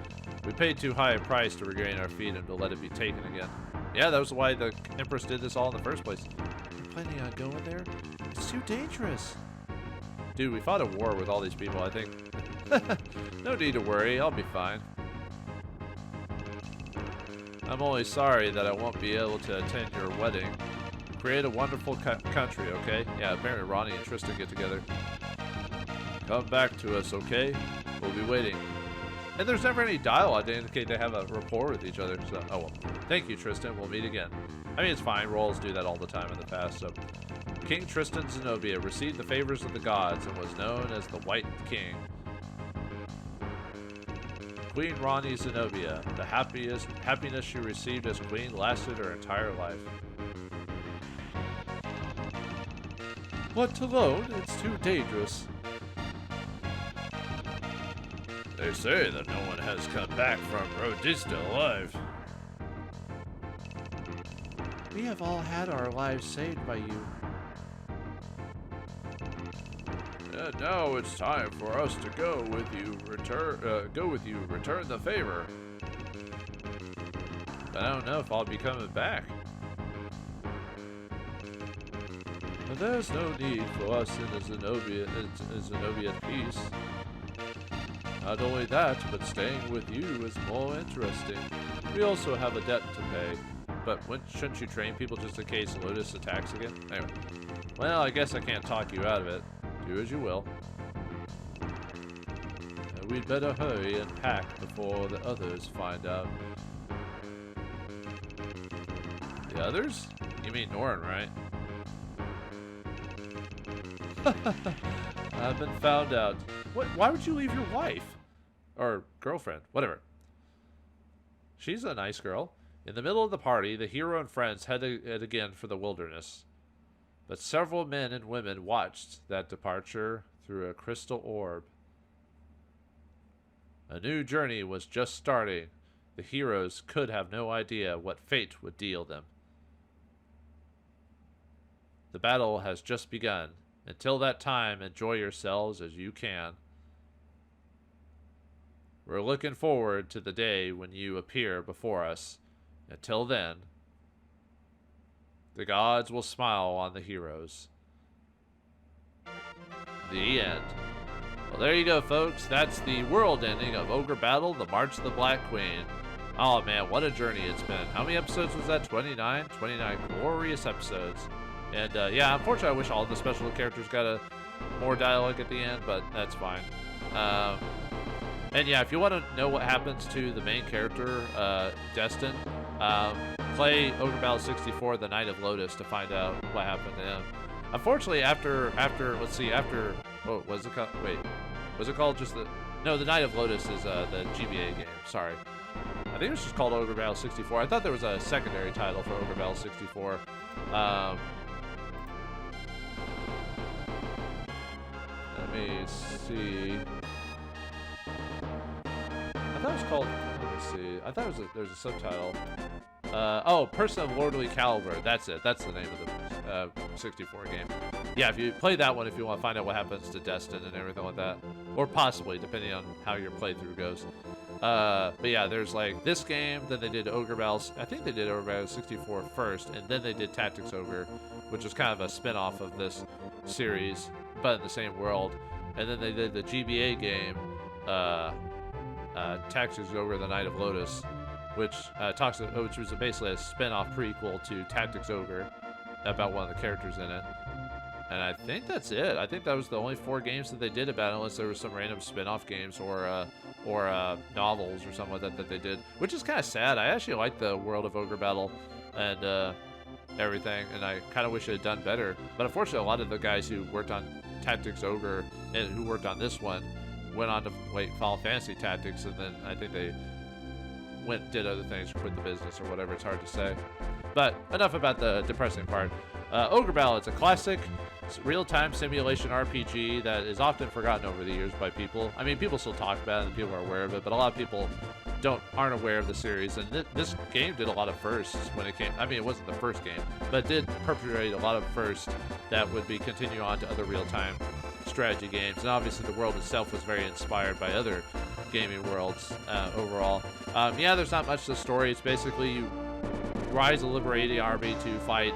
We paid too high a price to regain our feet and to let it be taken again. Yeah, that was why the Empress did this all in the first place. You're planning on going there? It's too dangerous. Dude, we fought a war with all these people. I think No need to worry, I'll be fine. I'm only sorry that I won't be able to attend your wedding. Create a wonderful country, okay? Yeah, apparently Ronnie and Tristan get together. Come back to us, okay? We'll be waiting. And there's never any dialogue to indicate they have a rapport with each other, so... Oh, well. Thank you, Tristan. We'll meet again. I mean, it's fine. Royals do that all the time in the past, so... King Tristan Zenobia received the favors of the gods and was known as the White King. Queen Ronnie Zenobia. The happiness she received as queen lasted her entire life. What alone? It's too dangerous. They say that no one has come back from Rodista alive. We have all had our lives saved by you. And now it's time for us to go with you. Return the favor. But I don't know if I'll be coming back. But there's no need for us in a Zenobia peace. Not only that, but staying with you is more interesting. We also have a debt to pay. But shouldn't you train people just in case Lotus attacks again? Anyway. Well, I guess I can't talk you out of it. Do as you will. We'd better hurry and pack before the others find out. The others? You mean Norn, right? I've been found out. What? Why would you leave your wife? Or girlfriend, whatever. She's a nice girl. In the middle of the party, the hero and friends headed again for the wilderness. But several men and women watched that departure through a crystal orb. A new journey was just starting. The heroes could have no idea what fate would deal them. The battle has just begun. Until that time, enjoy yourselves as you can. We're looking forward to the day when you appear before us. Until then, the gods will smile on the heroes. The end. Well, there you go, folks. That's the world ending of Ogre Battle, the March of the Black Queen. Oh, man, what a journey it's been. How many episodes was that? 29? 29 glorious episodes. And, yeah, unfortunately, I wish all the special characters got more dialogue at the end, but that's fine. And, yeah, if you want to know what happens to the main character, Destin, play Ogre Battle 64, The Night of Lotus, to find out what happened to him. Unfortunately, what was it called? Wait, was it called just the... No, The Night of Lotus is the GBA game, sorry. I think it was just called Ogre Battle 64. I thought there was a secondary title for Ogre Battle 64. Let me see. I thought it was called... Let me see. I thought there was a subtitle. Oh, Person of Lordly Caliber. That's it. That's the name of the 64 game. Yeah, if you play that one, if you want to find out what happens to Destin and everything like that. Or possibly, depending on how your playthrough goes. But yeah, there's like this game, then they did Ogre Battle. I think they did Ogre Battle 64 first, and then they did Tactics Ogre, which was kind of a spin-off of this series, but in the same world. And then they did the GBA game, Tactics Ogre: The Night of Lotus, which was basically a spin-off prequel to Tactics Ogre about one of the characters in it. And I think that's it. I think that was the only 4 games that they did about it, unless there was some random spin-off games or novels or something like that they did, which is kind of sad. I actually like the world of Ogre Battle and everything, and I kind of wish it had done better. But unfortunately, a lot of the guys who worked on Tactics Ogre and who worked on this one went on to Final Fantasy Tactics, and then I think they did other things, quit the business or whatever. It's hard to say. But enough about the depressing part. Ogre Battle, it's a classic real-time simulation RPG that is often forgotten over the years by people. I mean, people still talk about it and people are aware of it, but a lot of people aren't aware of the series. And this game did a lot of firsts when it came. I mean, it wasn't the first game, but it did perpetuate a lot of firsts that would be continue on to other real-time strategy games. And obviously, the world itself was very inspired by other gaming worlds overall. Yeah, there's not much to the story. It's basically you rise a liberating army to fight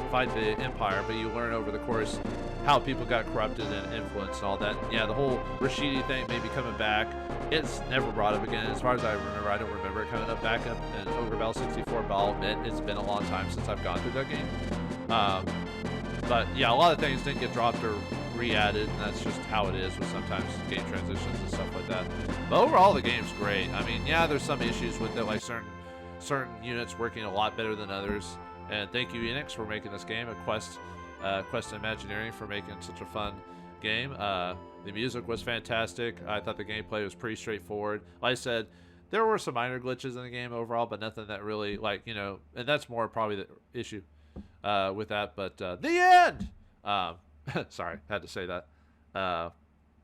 fight the Empire, but you learn over the course how people got corrupted and influenced and all that. Yeah, the whole Rashidi thing may be coming back. It's never brought up again. As far as I remember, I don't remember it coming up back up in Ogre Battle 64, but I'll admit it's been a long time since I've gone through that game. But yeah, a lot of things didn't get dropped or re-added, and that's just how it is with sometimes game transitions and stuff like that. But overall, the game's great. I mean, yeah, there's some issues with it, like certain units working a lot better than others. And thank you, Enix, for making this game, Quest Imagineering for making such a fun game. The music was fantastic. I thought the gameplay was pretty straightforward. Like I said, there were some minor glitches in the game overall, but nothing that really, like, you know, and that's more probably the issue with that. But the end! Sorry, had to say that.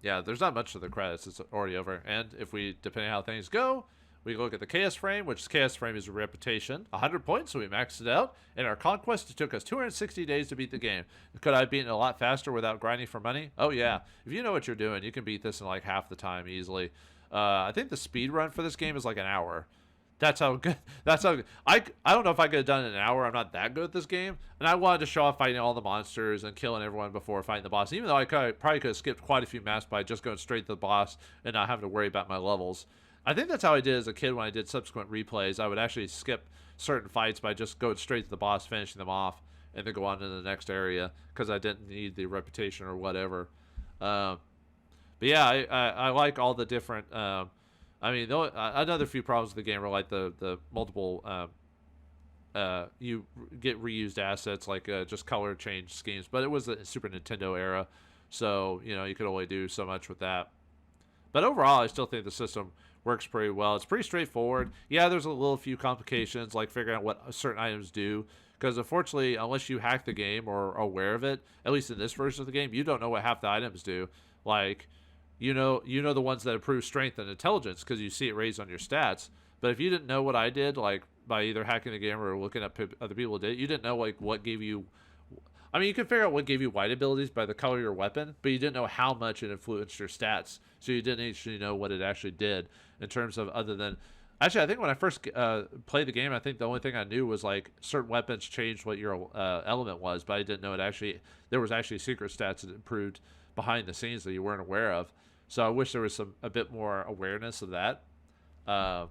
Yeah, there's not much to the credits. It's already over. And if we, depending on how things go, we look at the Chaos Frame, which Chaos Frame is a reputation. 100 points, so we maxed it out. In our Conquest, it took us 260 days to beat the game. Could I have beaten it a lot faster without grinding for money? Oh, yeah. If you know what you're doing, you can beat this in like half the time easily. I think the speed run for this game is like an hour. That's how good. That's how good. I don't know if I could have done it in an hour. I'm not that good at this game. And I wanted to show off fighting all the monsters and killing everyone before fighting the boss. Even though I probably could have skipped quite a few maps by just going straight to the boss and not having to worry about my levels. I think that's how I did as a kid when I did subsequent replays. I would actually skip certain fights by just going straight to the boss, finishing them off, and then go on to the next area because I didn't need the reputation or whatever. But yeah, I like all the different... I mean, another few problems with the game are like the multiple... you get reused assets, like just color change schemes. But it was the Super Nintendo era, so, you know, you could only do so much with that. But overall, I still think the system works pretty well. It's pretty straightforward. Yeah, there's a little few complications, like figuring out what certain items do. Because unfortunately, unless you hack the game or are aware of it, at least in this version of the game, you don't know what half the items do. Like, you know the ones that improve strength and intelligence because you see it raised on your stats. But if you didn't know what I did, like by either hacking the game or looking up other people did, you didn't know like what gave you. I mean, you can figure out what gave you white abilities by the color of your weapon, but you didn't know how much it influenced your stats. So you didn't actually know what it actually did in terms of other than... Actually, I think when I first played the game, I think the only thing I knew was like certain weapons changed what your element was, but I didn't know there was actually secret stats that improved behind the scenes that you weren't aware of. So I wish there was a bit more awareness of that. I'm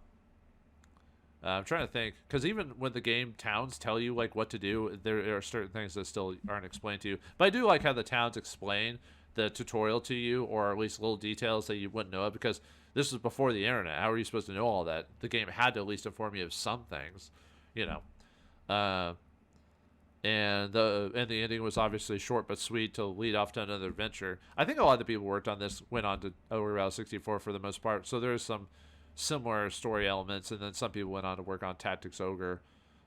trying to think, because even when the game towns tell you like what to do, there are certain things that still aren't explained to you. But I do like how the towns explain the tutorial to you, or at least little details that you wouldn't know of, because this was before the internet. How are you supposed to know all that? The game had to at least inform you of some things, you know. And the ending was obviously short but sweet to lead off to another adventure. I think a lot of the people who worked on this went on to Ogre Battle 64 for the most part, so there's some similar story elements, and then some people went on to work on Tactics Ogre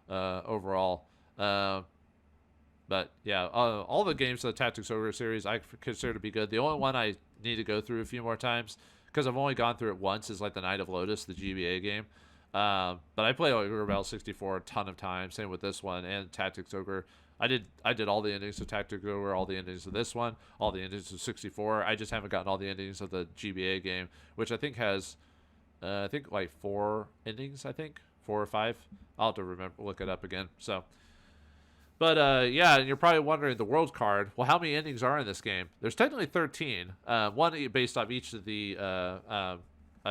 overall. But yeah, all the games of the Tactics Ogre series I consider to be good. The only one I need to go through a few more times, because I've only gone through it once, is like the Night of Lotus, the GBA game. But I played Ogre Battle 64 a ton of times, same with this one, and Tactics Ogre. I did all the endings of Tactics Ogre, all the endings of this one, all the endings of 64. I just haven't gotten all the endings of the GBA game, which I think has... I think like 4 endings, 4 or 5. I'll have to look it up again. So, but yeah, and you're probably wondering the world card. Well, how many endings are in this game? There's technically 13. One based off each of the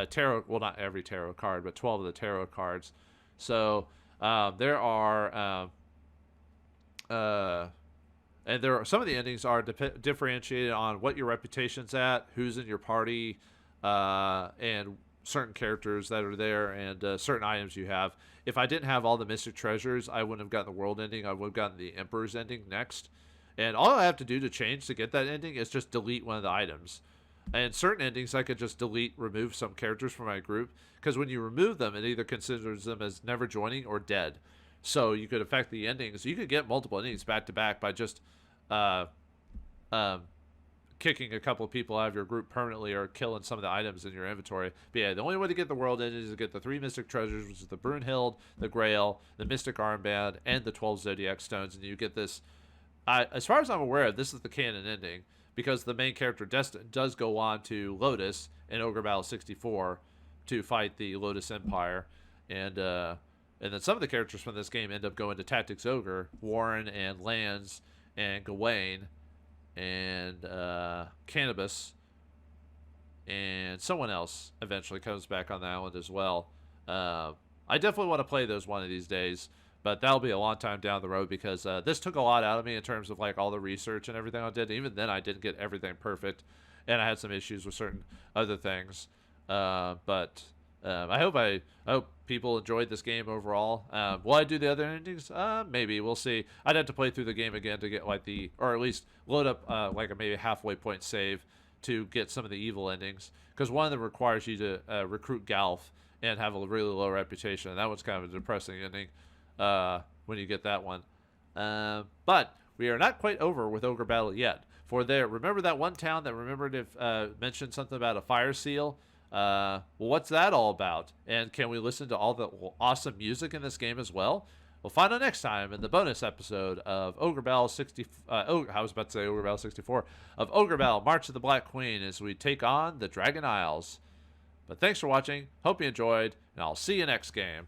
tarot. Well, not every tarot card, but 12 of the tarot cards. So there are, and there are some of the endings are differentiated on what your reputation's at, who's in your party, and certain characters that are there, and certain items you have. If I didn't have all the mystic treasures, I wouldn't have gotten the world ending. I would have gotten the Emperor's ending next. And all I have to do to change to get that ending is just delete one of the items. And certain endings I could just remove some characters from my group, because when you remove them, it either considers them as never joining or dead. So you could affect the endings. You could get multiple endings back to back by just kicking a couple of people out of your group permanently or killing some of the items in your inventory. But yeah, the only way to get the world ending is to get the 3 mystic treasures, which is the Brunhild, the Grail, the Mystic Armband, and the 12 Zodiac Stones, and you get this. As far as I'm aware of, this is the canon ending, because the main character Destin does go on to Lotus in Ogre Battle 64 to fight the Lotus Empire, and And then some of the characters from this game end up going to Tactics Ogre, Warren and Lance and Gawain and Cannabis, and someone else eventually comes back on the island as well. I definitely want to play those one of these days, but that'll be a long time down the road because this took a lot out of me in terms of like all the research and everything I did. Even then, I didn't get everything perfect, and I had some issues with certain other things. But I hope people enjoyed this game overall. Will I do the other endings? Maybe, we'll see. I'd have to play through the game again to get like or at least load up like a maybe halfway point save to get some of the evil endings, because one of them requires you to recruit Galf and have a really low reputation, and that one's kind of a depressing ending when you get that one. But we are not quite over with Ogre Battle yet. Remember that one town that mentioned something about a fire seal? Well, what's that all about? And can we listen to all the awesome music in this game as well? We'll find out next time in the bonus episode of Ogre Battle 64 of Ogre Battle March of the Black Queen as we take on the Dragon Isles. But thanks for watching. Hope you enjoyed, and I'll see you next game.